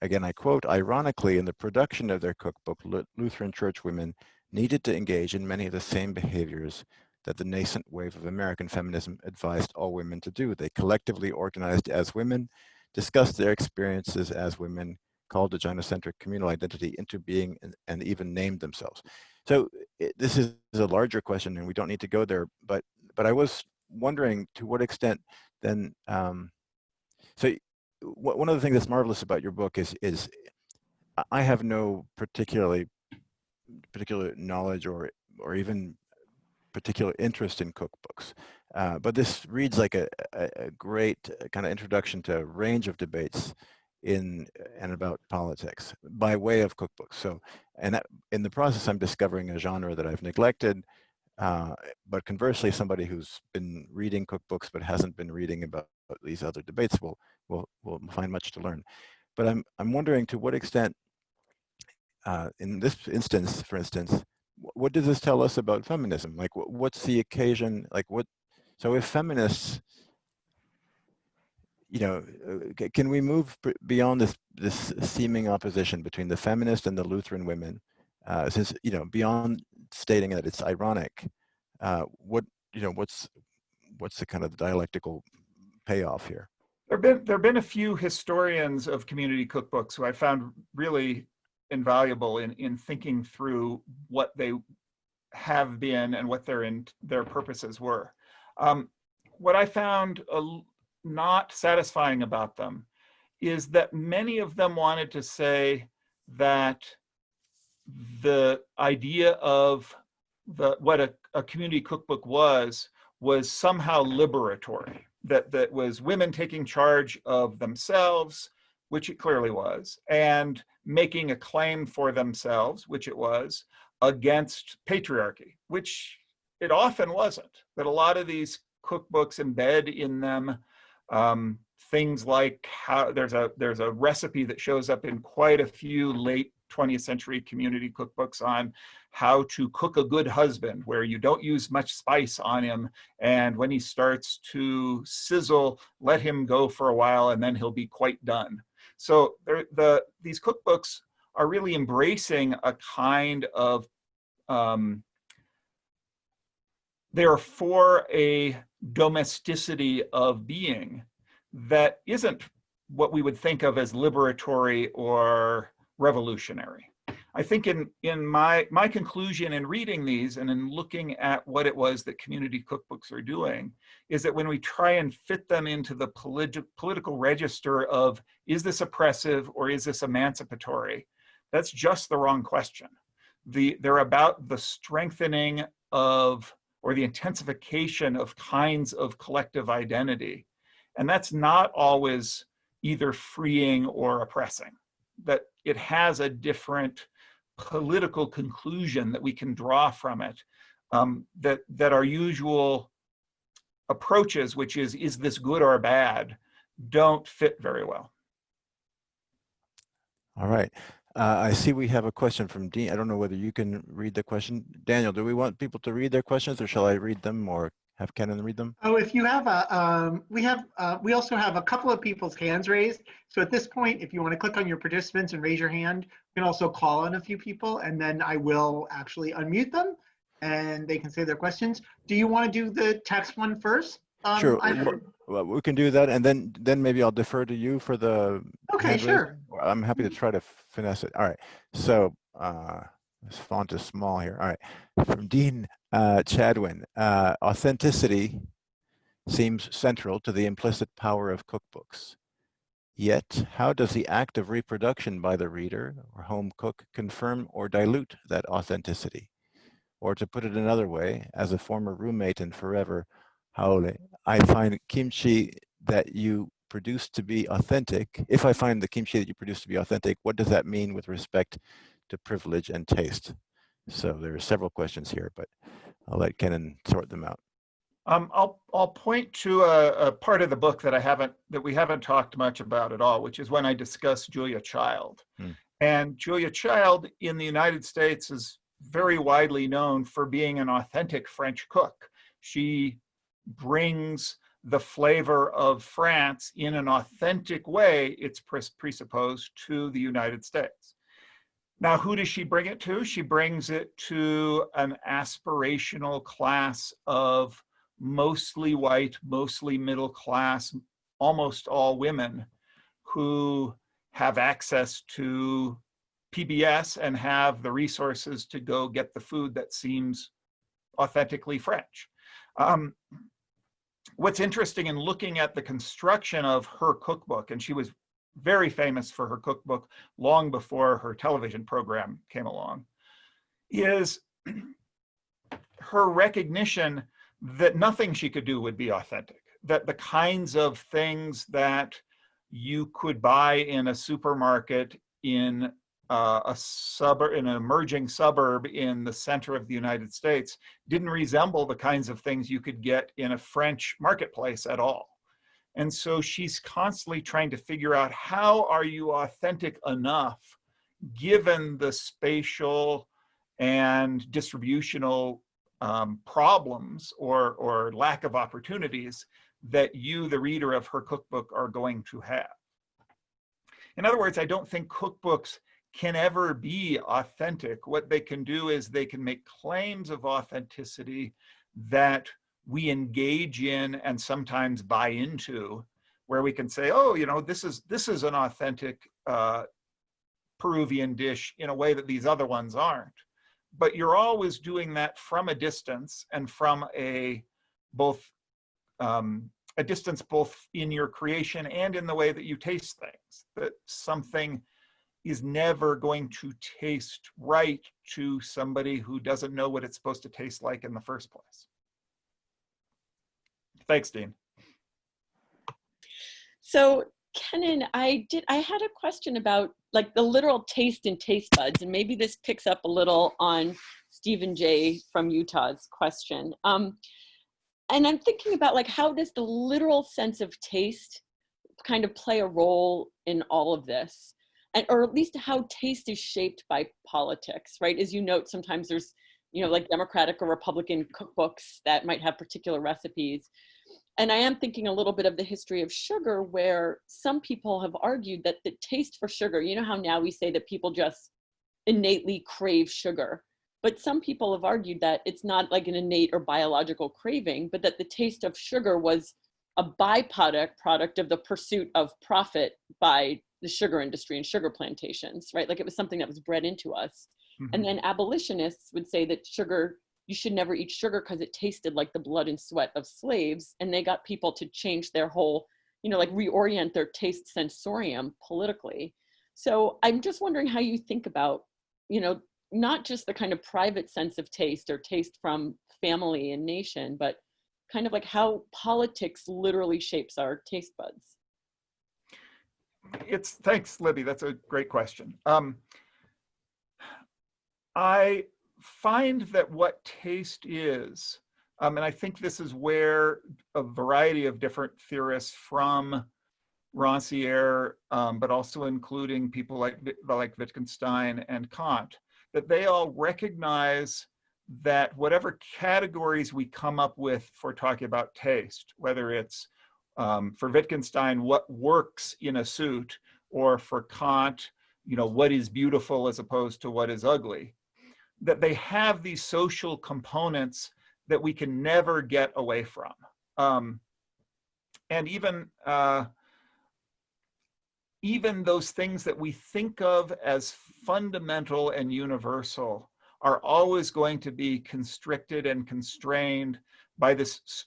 again, I quote, ironically, in the production of their cookbook, Lutheran church women needed to engage in many of the same behaviors that the nascent wave of American feminism advised all women to do. They collectively organized as women, discussed their experiences as women, called the gynocentric communal identity into being, and even named themselves. So this is a larger question, and we don't need to go there. But I was wondering to what extent then. So one of the things that's marvelous about your book is I have no particular knowledge or even particular interest in cookbooks, but this reads like a great kind of introduction to a range of debates in and about politics by way of cookbooks. So, and that, in the process, I'm discovering a genre that I've neglected, but conversely, somebody who's been reading cookbooks but hasn't been reading about these other debates will find much to learn. But I'm wondering to what extent, in this instance, for instance, what does this tell us about feminism? Like, what's the occasion? Like, what? So, if feminists, can we move beyond this seeming opposition between the feminist and the Lutheran women, since beyond stating that it's ironic, what's the kind of dialectical payoff here? There've been a few historians of community cookbooks who I found really invaluable in thinking through what they have been and what their purposes were. What I found not satisfying about them is that many of them wanted to say that the idea of what a community cookbook was somehow liberatory, that was women taking charge of themselves, which it clearly was, and making a claim for themselves, which it was, against patriarchy, which it often wasn't. That a lot of these cookbooks embed in them things like how there's a recipe that shows up in quite a few late 20th century community cookbooks on how to cook a good husband, where you don't use much spice on him, and when he starts to sizzle, let him go for a while and then he'll be quite done. So these cookbooks are really embracing a kind of they're for a domesticity of being that isn't what we would think of as liberatory or revolutionary. I think in my conclusion in reading these and in looking at what it was that community cookbooks are doing is that when we try and fit them into the political register of, is this oppressive or is this emancipatory? That's just the wrong question. They're about the strengthening of, or the intensification of kinds of collective identity. And that's not always either freeing or oppressing, that it has a different political conclusion that we can draw from it, that our usual approaches, which is this good or bad, don't fit very well. All right. I see we have a question from Dean. I don't know whether you can read the question. Daniel, do we want people to read their questions, or shall I read them, or have Kennan read them? Oh, if you have a, we also have a couple of people's hands raised. So at this point, if you want to click on your participants and raise your hand, you can also call on a few people, and then I will actually unmute them and they can say their questions. Do you want to do the text one first? Sure. Well, we can do that, and then maybe I'll defer to you for the. Okay, sure. I'm happy to try to finesse it. All right. So this font is small here. All right. From Dean Chadwin, authenticity seems central to the implicit power of cookbooks. Yet, how does the act of reproduction by the reader or home cook confirm or dilute that authenticity? Or to put it another way, as a former roommate in Forever, Haole, I find kimchi that you produce to be authentic. If I find the kimchi that you produce to be authentic, what does that mean with respect to privilege and taste? So there are several questions here, but I'll let Kennan sort them out. I'll point to a part of the book that we haven't talked much about at all, which is when I discuss Julia Child. And Julia Child in the United States is very widely known for being an authentic French cook. She brings the flavor of France in an authentic way, it's presupposed, to the United States. Now, who does she bring it to? She brings it to an aspirational class of mostly white, mostly middle class, almost all women who have access to PBS and have the resources to go get the food that seems authentically French. What's interesting in looking at the construction of her cookbook, and she was very famous for her cookbook long before her television program came along, is her recognition that nothing she could do would be authentic, that the kinds of things that you could buy in a supermarket in an emerging suburb in the center of the United States didn't resemble the kinds of things you could get in a French marketplace at all. And so she's constantly trying to figure out, how are you authentic enough given the spatial and distributional problems or lack of opportunities that you, the reader of her cookbook, are going to have. In other words, I don't think cookbooks can ever be authentic. What they can do is they can make claims of authenticity that we engage in and sometimes buy into, where we can say, oh, you know, this is an authentic Peruvian dish in a way that these other ones aren't. But you're always doing that from a distance, and from a distance both in your creation and in the way that you taste things. That something is never going to taste right to somebody who doesn't know what it's supposed to taste like in the first place. Thanks, Dean. So Kennan, I had a question about like the literal taste and taste buds, and maybe this picks up a little on Stephen J. from Utah's question. And I'm thinking about, like, how does the literal sense of taste kind of play a role in all of this? And, or at least how taste is shaped by politics, right? As you note, sometimes there's, you know, like Democratic or Republican cookbooks that might have particular recipes. And I am thinking a little bit of the history of sugar, where some people have argued that the taste for sugar, you know how now we say that people just innately crave sugar, but some people have argued that it's not like an innate or biological craving, but that the taste of sugar was a byproduct of the pursuit of profit by the sugar industry and sugar plantations, right? Like it was something that was bred into us. Mm-hmm. And then abolitionists would say that sugar, you should never eat sugar because it tasted like the blood and sweat of slaves. And they got people to change their whole, you know, like reorient their taste sensorium politically. So I'm just wondering how you think about, you know, not just the kind of private sense of taste or taste from family and nation, but kind of like how politics literally shapes our taste buds? Thanks, Libby. That's a great question. I find that what taste is, and I think this is where a variety of different theorists from Rancière, but also including people like Wittgenstein and Kant, that they all recognize that whatever categories we come up with for talking about taste, whether it's for Wittgenstein, what works in a suit, or for Kant, what is beautiful as opposed to what is ugly, that they have these social components that we can never get away from. And even those things that we think of as fundamental and universal are always going to be constricted and constrained by this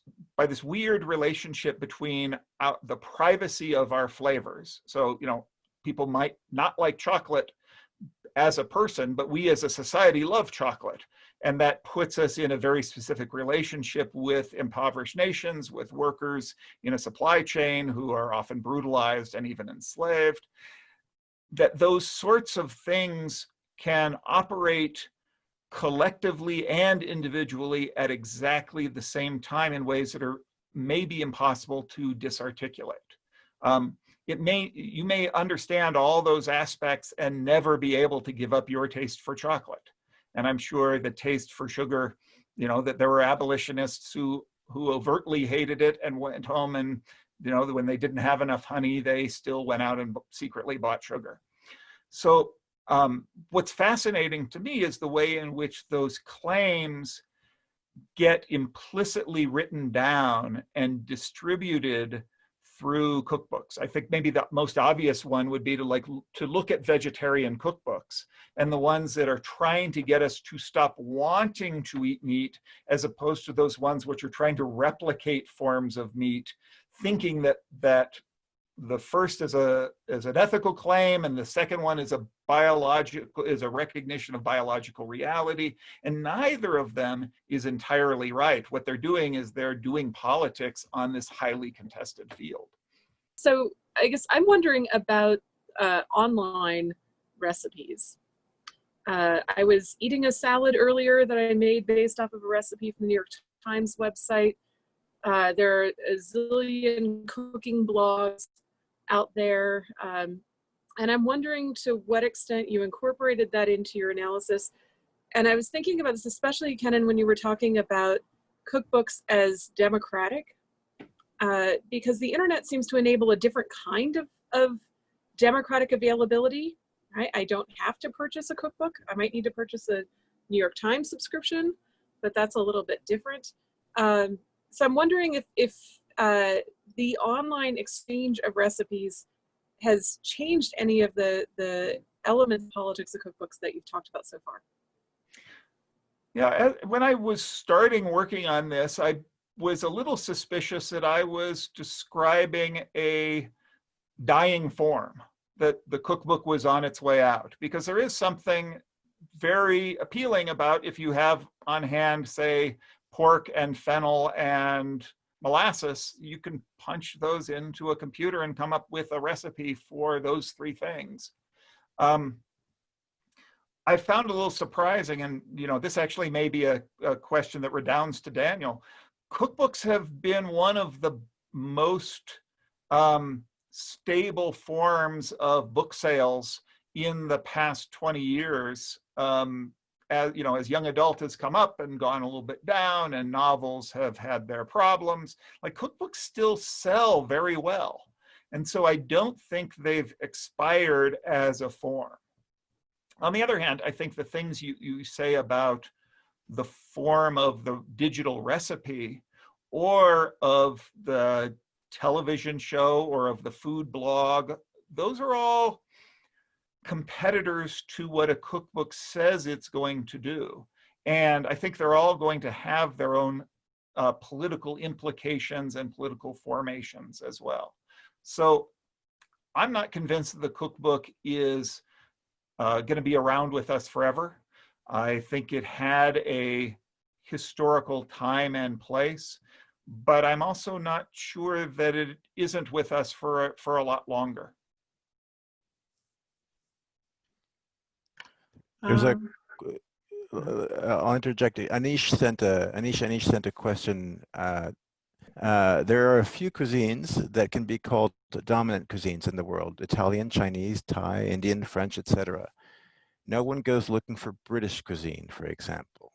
weird relationship between the privacy of our flavors. So, people might not like chocolate as a person, but we as a society love chocolate. And that puts us in a very specific relationship with impoverished nations, with workers in a supply chain who are often brutalized and even enslaved. That those sorts of things can operate collectively and individually at exactly the same time in ways that are maybe impossible to disarticulate. You may understand all those aspects and never be able to give up your taste for chocolate. And I'm sure the taste for sugar, that there were abolitionists who overtly hated it and went home and, when they didn't have enough honey, they still went out and secretly bought sugar. So what's fascinating to me is the way in which those claims get implicitly written down and distributed through cookbooks. I think maybe the most obvious one would be to look at vegetarian cookbooks and the ones that are trying to get us to stop wanting to eat meat, as opposed to those ones which are trying to replicate forms of meat, thinking that the first is an ethical claim and the second one is a recognition of biological reality, and neither of them is entirely right. What they're doing is they're doing politics on this highly contested field. So I guess I'm wondering about online recipes. I was eating a salad earlier that I made based off of a recipe from the New York Times website. There are a zillion cooking blogs out there. And I'm wondering to what extent you incorporated that into your analysis. And I was thinking about this, especially, Kennan, when you were talking about cookbooks as democratic, because the internet seems to enable a different kind of democratic availability, right? I don't have to purchase a cookbook. I might need to purchase a New York Times subscription, but that's a little bit different. So I'm wondering if the online exchange of recipes has changed any of the elements of politics of cookbooks that you've talked about so far. Yeah, when I was starting working on this, I was a little suspicious that I was describing a dying form, that the cookbook was on its way out, because there is something very appealing about if you have on hand, say, pork and fennel and molasses, you can punch those into a computer and come up with a recipe for those three things. I found a little surprising, and this actually may be a question that redounds to Daniel. Cookbooks have been one of the most stable forms of book sales in the past 20 years. As young adult has come up and gone a little bit down, and novels have had their problems, like cookbooks still sell very well. And so I don't think they've expired as a form. On the other hand, I think the things you say about the form of the digital recipe or of the television show or of the food blog, those are all competitors to what a cookbook says it's going to do. And I think they're all going to have their own political implications and political formations as well. So I'm not convinced that the cookbook is going to be around with us forever. I think it had a historical time and place, but I'm also not sure that it isn't with us for a lot longer. There's a, I'll interject. Anish sent a question. There are a few cuisines that can be called dominant cuisines in the world: Italian, Chinese, Thai, Indian, French, etc. No one goes looking for British cuisine, for example.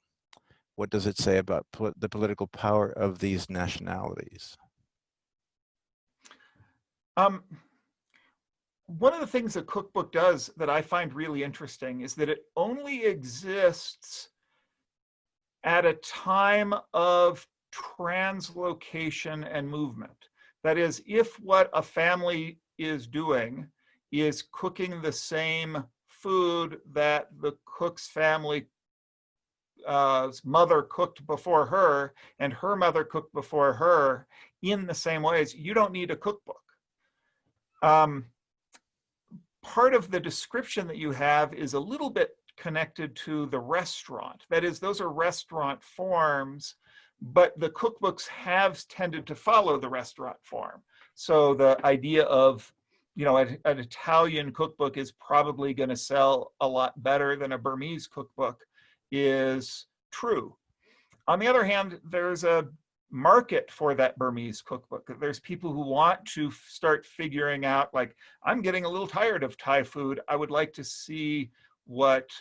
What does it say about the political power of these nationalities? One of the things a cookbook does that I find really interesting is that it only exists at a time of translocation and movement. That is, if what a family is doing is cooking the same food that the cook's family mother cooked before her and her mother cooked before her in the same ways, you don't need a cookbook. Part of the description that you have is a little bit connected to the restaurant. That is, those are restaurant forms, but the cookbooks have tended to follow the restaurant form. So the idea of, you know, an Italian cookbook is probably going to sell a lot better than a Burmese cookbook is true. On the other hand, there's a market for that Burmese cookbook. There's people who want to start figuring out, like, I'm getting a little tired of Thai food. I would like to see what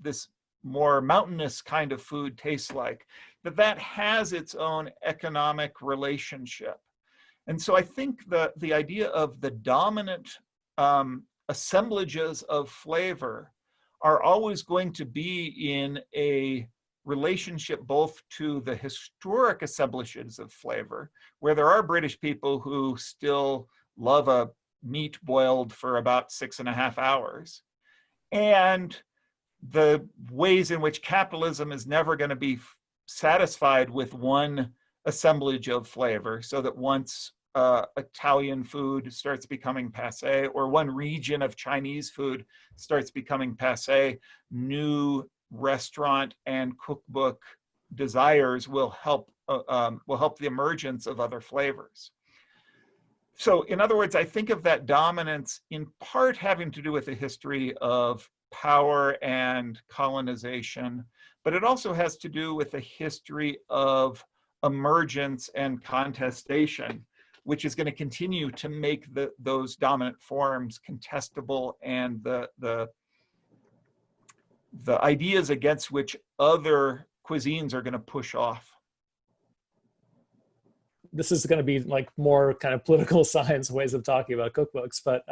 this more mountainous kind of food tastes like. That has its own economic relationship. And so I think the idea of the dominant assemblages of flavor are always going to be in a relationship both to the historic assemblages of flavor, where there are British people who still love a meat boiled for about 6.5 hours, and the ways in which capitalism is never going to be satisfied with one assemblage of flavor, so that once Italian food starts becoming passé, or one region of Chinese food starts becoming passé, new restaurant and cookbook desires will help the emergence of other flavors. So in other words, I think of that dominance in part having to do with the history of power and colonization, but it also has to do with the history of emergence and contestation, which is going to continue to make those dominant forms contestable, and the ideas against which other cuisines are going to push off. This is going to be like more kind of political science ways of talking about cookbooks, but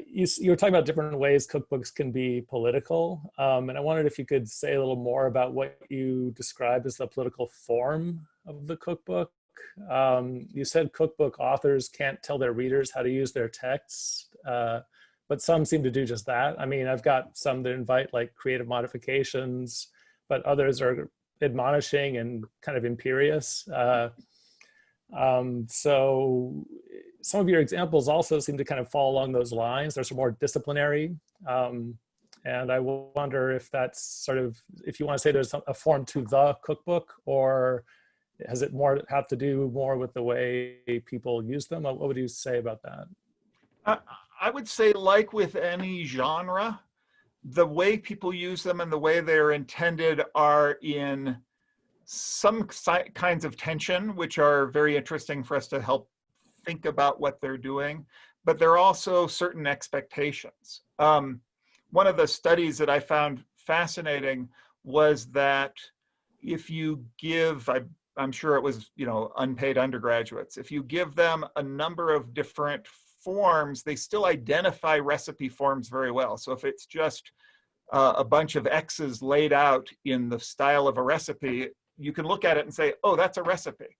you were talking about different ways cookbooks can be political, and I wondered if you could say a little more about what you described as the political form of the cookbook. You said cookbook authors can't tell their readers how to use their texts, but some seem to do just that. I mean, I've got some that invite like creative modifications, but others are admonishing and kind of imperious. So some of your examples also seem to kind of fall along those lines. There's some more disciplinary. And I wonder if that's sort of, if you want to say there's a form to the cookbook, or has it more have to do more with the way people use them? What would you say about that? I would say, like with any genre, the way people use them and the way they're intended are in some kinds of tension, which are very interesting for us to help think about what they're doing, but there are also certain expectations. One of the studies that I found fascinating was that if you give, I'm sure it was, you know, unpaid undergraduates, if you give them a number of different forms, they still identify recipe forms very well. So if it's just a bunch of X's laid out in the style of a recipe, you can look at it and say, oh, that's a recipe.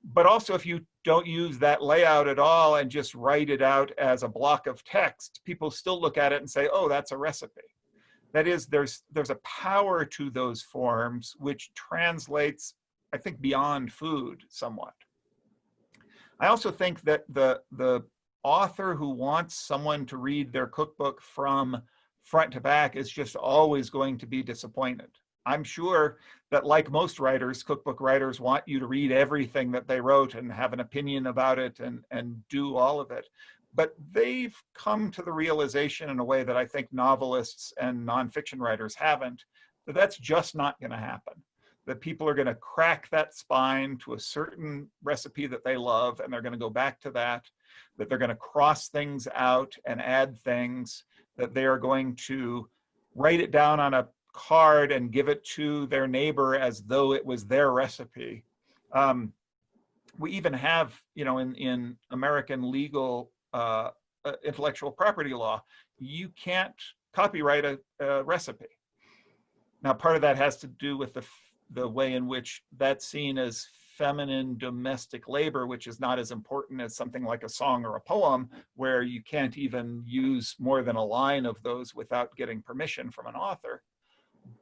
But also, if you don't use that layout at all and just write it out as a block of text, people still look at it and say, oh, that's a recipe. That is, there's a power to those forms which translates, I think, beyond food somewhat. I also think that the author who wants someone to read their cookbook from front to back is just always going to be disappointed. I'm sure that, like most writers, cookbook writers want you to read everything that they wrote and have an opinion about it and do all of it. But they've come to the realization in a way that I think novelists and nonfiction writers haven't, that that's just not going to happen. That people are going to crack that spine to a certain recipe that they love, and they're going to go back to that, that they're going to cross things out and add things, that they are going to write it down on a card and give it to their neighbor as though it was their recipe. We even have, in American legal intellectual property law, you can't copyright a recipe. Now, part of that has to do with the way in which that's seen as feminine domestic labor, which is not as important as something like a song or a poem, where you can't even use more than a line of those without getting permission from an author.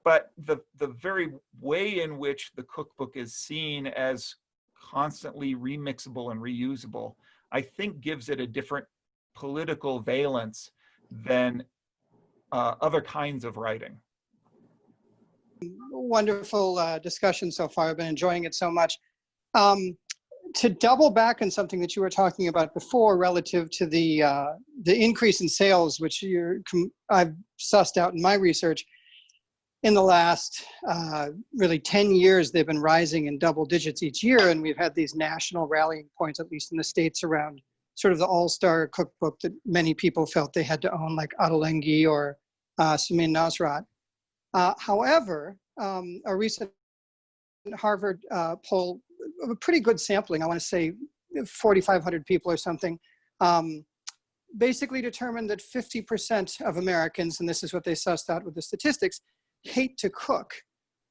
But the very way in which the cookbook is seen as constantly remixable and reusable, I think gives it a different political valence than other kinds of writing. Wonderful discussion so far. I've been enjoying it so much. To double back on something that you were talking about before relative to the increase in sales, which I've sussed out in my research, in the last really 10 years, they've been rising in double digits each year. And we've had these national rallying points, at least in the States, around sort of the all-star cookbook that many people felt they had to own, like Ottolenghi or Samin Nosrat. However, a recent Harvard poll, a pretty good sampling, I want to say 4,500 people or something, basically determined that 50% of Americans, and this is what they sussed out with the statistics, hate to cook.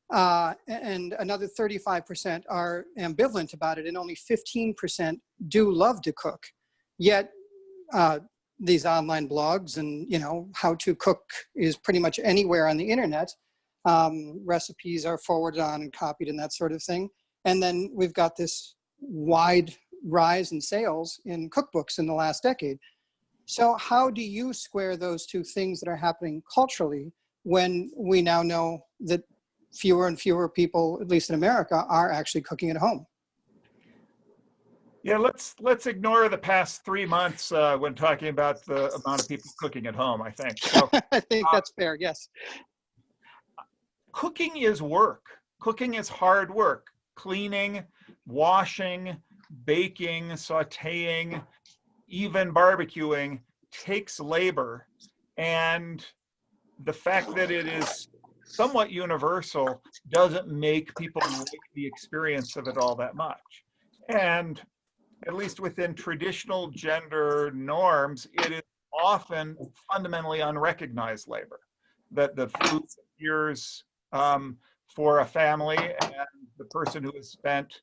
And another 35% are ambivalent about it, and only 15% do love to cook. Yet these online blogs and, how to cook is pretty much anywhere on the internet. Recipes are forwarded on and copied and that sort of thing. And then we've got this wide rise in sales in cookbooks in the last decade. So how do you square those two things that are happening culturally when we now know that fewer and fewer people, at least in America, are actually cooking at home? Yeah, let's ignore the past 3 months when talking about the amount of people cooking at home, I think. So, I think that's fair, yes. Cooking is work. Cooking is hard work. Cleaning, washing, baking, sauteing, even barbecuing takes labor. And the fact that it is somewhat universal doesn't make people like the experience of it all that much. And at least within traditional gender norms, it is often fundamentally unrecognized labor. That the food appears for a family, and the person who has spent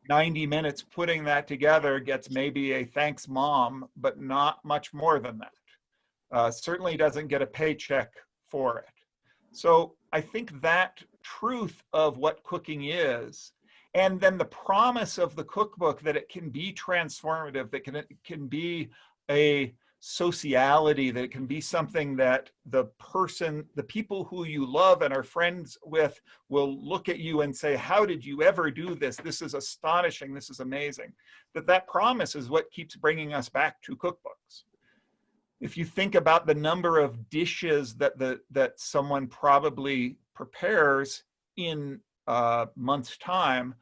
90 minutes putting that together gets maybe a thanks mom, but not much more than that. Certainly doesn't get a paycheck for it. So I think that truth of what cooking is, and then the promise of the cookbook that it can be transformative, that it can be a sociality, that it can be something that the people who you love and are friends with will look at you and say, how did you ever do this? This is astonishing. This is amazing. That promise is what keeps bringing us back to cookbooks. If you think about the number of dishes that someone probably prepares in a month's time,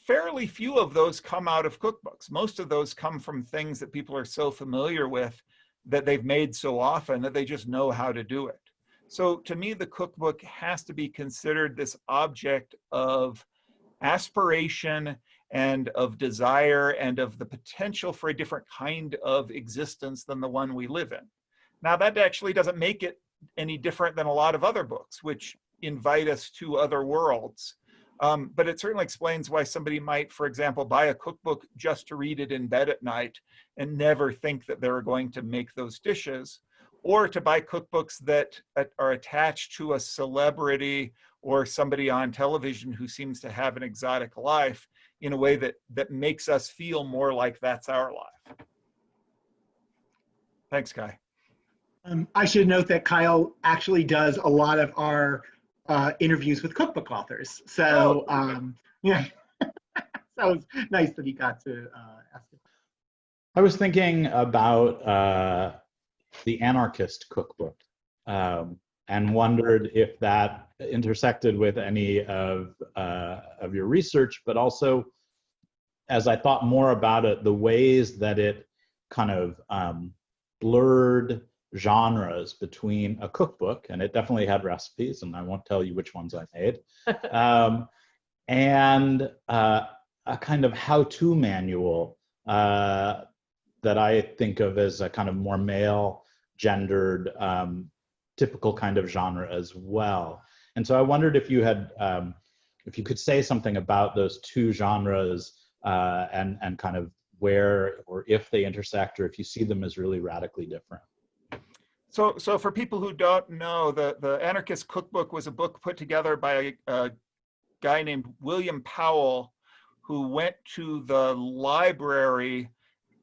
fairly few of those come out of cookbooks. Most of those come from things that people are so familiar with, that they've made so often, that they just know how to do it. So to me, the cookbook has to be considered this object of aspiration and of desire and of the potential for a different kind of existence than the one we live in. Now, that actually doesn't make it any different than a lot of other books, which invite us to other worlds. But it certainly explains why somebody might, for example, buy a cookbook just to read it in bed at night and never think that they're going to make those dishes, or to buy cookbooks that are attached to a celebrity or somebody on television who seems to have an exotic life in a way that makes us feel more like that's our life. Thanks, Kai. I should note that Kyle actually does a lot of our interviews with cookbook authors. So yeah, so it's nice that he got to ask him. I was thinking about the anarchist cookbook and wondered if that intersected with any of your research, but also as I thought more about it, the ways that it kind of blurred genres between a cookbook, and it definitely had recipes, and I won't tell you which ones I made, and a kind of how-to manual that I think of as a kind of more male gendered typical kind of genre as well. And so I wondered if you had, if you could say something about those two genres and kind of where or if they intersect, or if you see them as really radically different. So for people who don't know, the Anarchist Cookbook was a book put together by a guy named William Powell, who went to the library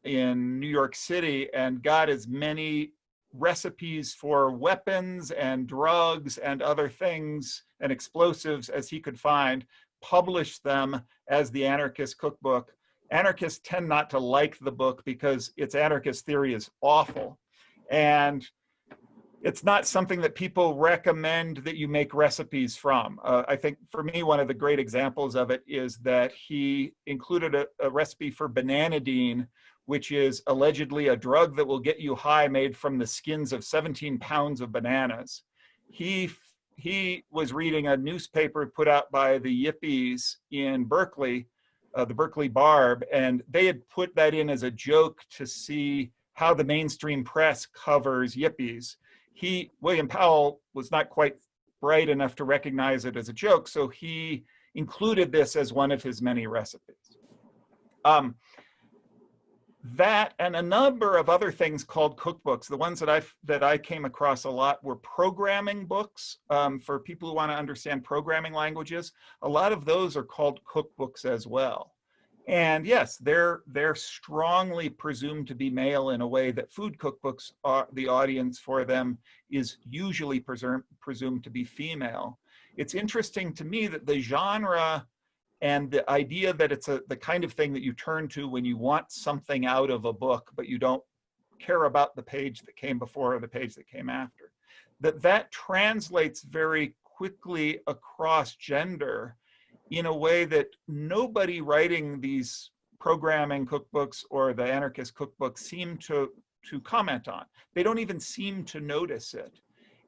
in New York City and got as many recipes for weapons and drugs and other things and explosives as he could find, published them as the Anarchist Cookbook. Anarchists tend not to like the book because its anarchist theory is awful. And it's not something that people recommend that you make recipes from. I think for me, one of the great examples of it is that he included a recipe for bananidine, which is allegedly a drug that will get you high, made from the skins of 17 pounds of bananas. He was reading a newspaper put out by the Yippies in Berkeley, the Berkeley Barb, and they had put that in as a joke to see how the mainstream press covers Yippies. William Powell, was not quite bright enough to recognize it as a joke, so he included this as one of his many recipes. That and a number of other things called cookbooks. The ones that I came across a lot were programming books for people who want to understand programming languages. A lot of those are called cookbooks as well. And yes, they're strongly presumed to be male in a way that food cookbooks are, the audience for them is usually presumed to be female. It's interesting to me that the genre and the idea that it's the kind of thing that you turn to when you want something out of a book, but you don't care about the page that came before or the page that came after, that translates very quickly across gender in a way that nobody writing these programming cookbooks or the anarchist cookbooks seem to comment on. They don't even seem to notice it.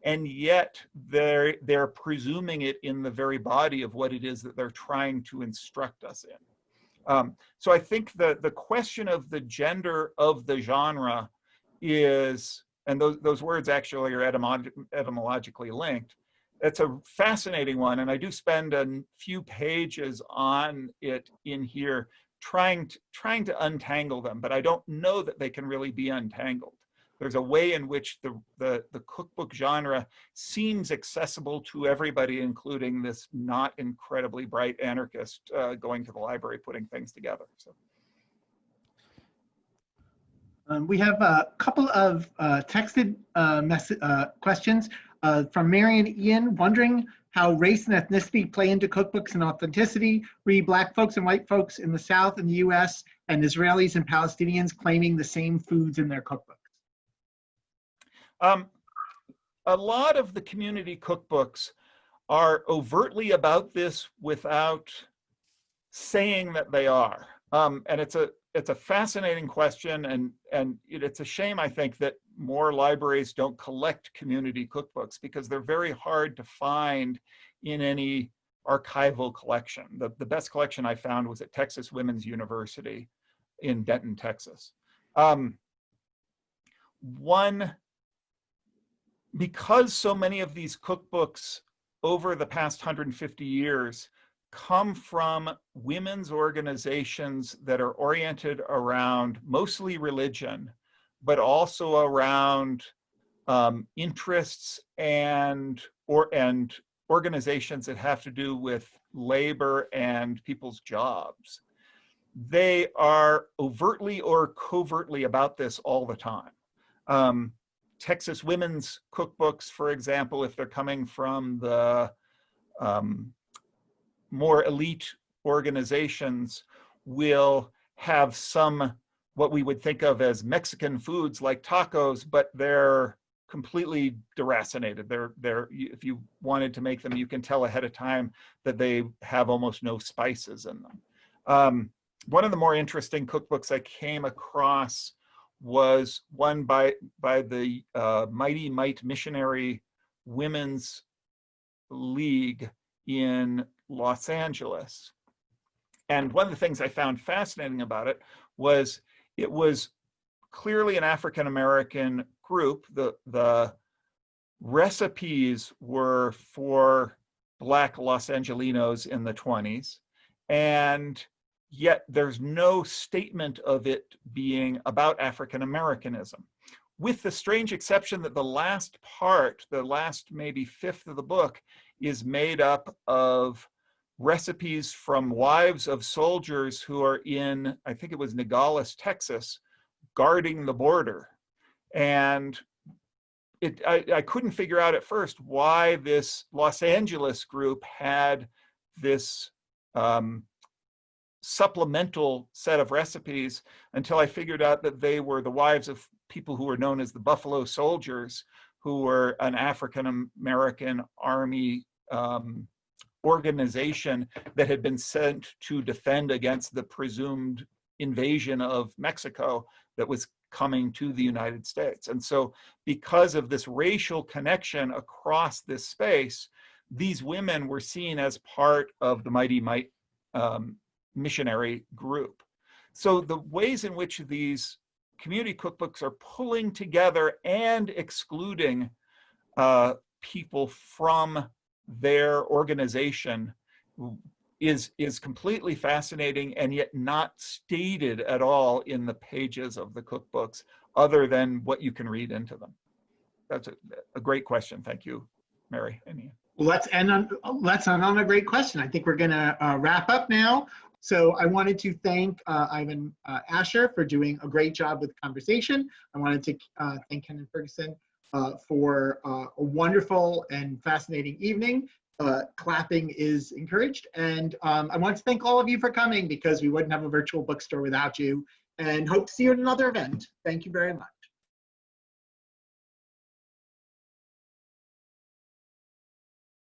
And yet they're presuming it in the very body of what it is that they're trying to instruct us in. So I think the question of the gender of the genre is, and those words actually are etymologically linked. It's a fascinating one, and I do spend a few pages on it in here trying to untangle them, but I don't know that they can really be untangled. There's a way in which the cookbook genre seems accessible to everybody, including this not incredibly bright anarchist going to the library, putting things together. So. We have a couple of texted questions from Marion Ian, wondering how race and ethnicity play into cookbooks and authenticity. Read Black folks and white folks in the South and the US, and Israelis and Palestinians claiming the same foods in their cookbooks. A lot of the community cookbooks are overtly about this without saying that they are. And it's a fascinating question, and it's a shame, I think, that more libraries don't collect community cookbooks because they're very hard to find in any archival collection. The best collection I found was at Texas Women's University in Denton, Texas. Because so many of these cookbooks over the past 150 years come from women's organizations that are oriented around mostly religion, but also around interests and organizations that have to do with labor and people's jobs. They are overtly or covertly about this all the time. Texas women's cookbooks, for example, if they're coming from the more elite organizations, will have some what we would think of as Mexican foods like tacos, but they're completely deracinated. If you wanted to make them, you can tell ahead of time that they have almost no spices in them. One of the more interesting cookbooks I came across was one by the Mighty Might Missionary Women's League in Los Angeles. And one of the things I found fascinating about it was clearly an African-American group. The recipes were for Black Los Angelinos in the 20s, and yet there's no statement of it being about African-Americanism, with the strange exception that the last part, the last maybe fifth of the book, is made up of recipes from wives of soldiers who are in, I think it was Nogales, Texas, guarding the border. And I couldn't figure out at first why this Los Angeles group had this supplemental set of recipes until I figured out that they were the wives of people who were known as the Buffalo Soldiers, who were an African-American army organization that had been sent to defend against the presumed invasion of Mexico that was coming to the United States. And so because of this racial connection across this space, these women were seen as part of the Mighty Might missionary group. So the ways in which these community cookbooks are pulling together and excluding people from their organization is completely fascinating, and yet not stated at all in the pages of the cookbooks, other than what you can read into them. That's a great question. Thank you, Mary. Well, let's end on a great question. I think we're going to wrap up now. So I wanted to thank Ivan Ascher for doing a great job with the conversation. I wanted to thank Kennan Ferguson for a wonderful and fascinating evening. Clapping is encouraged. And I want to thank all of you for coming, because we wouldn't have a virtual bookstore without you, and hope to see you at another event. Thank you very much.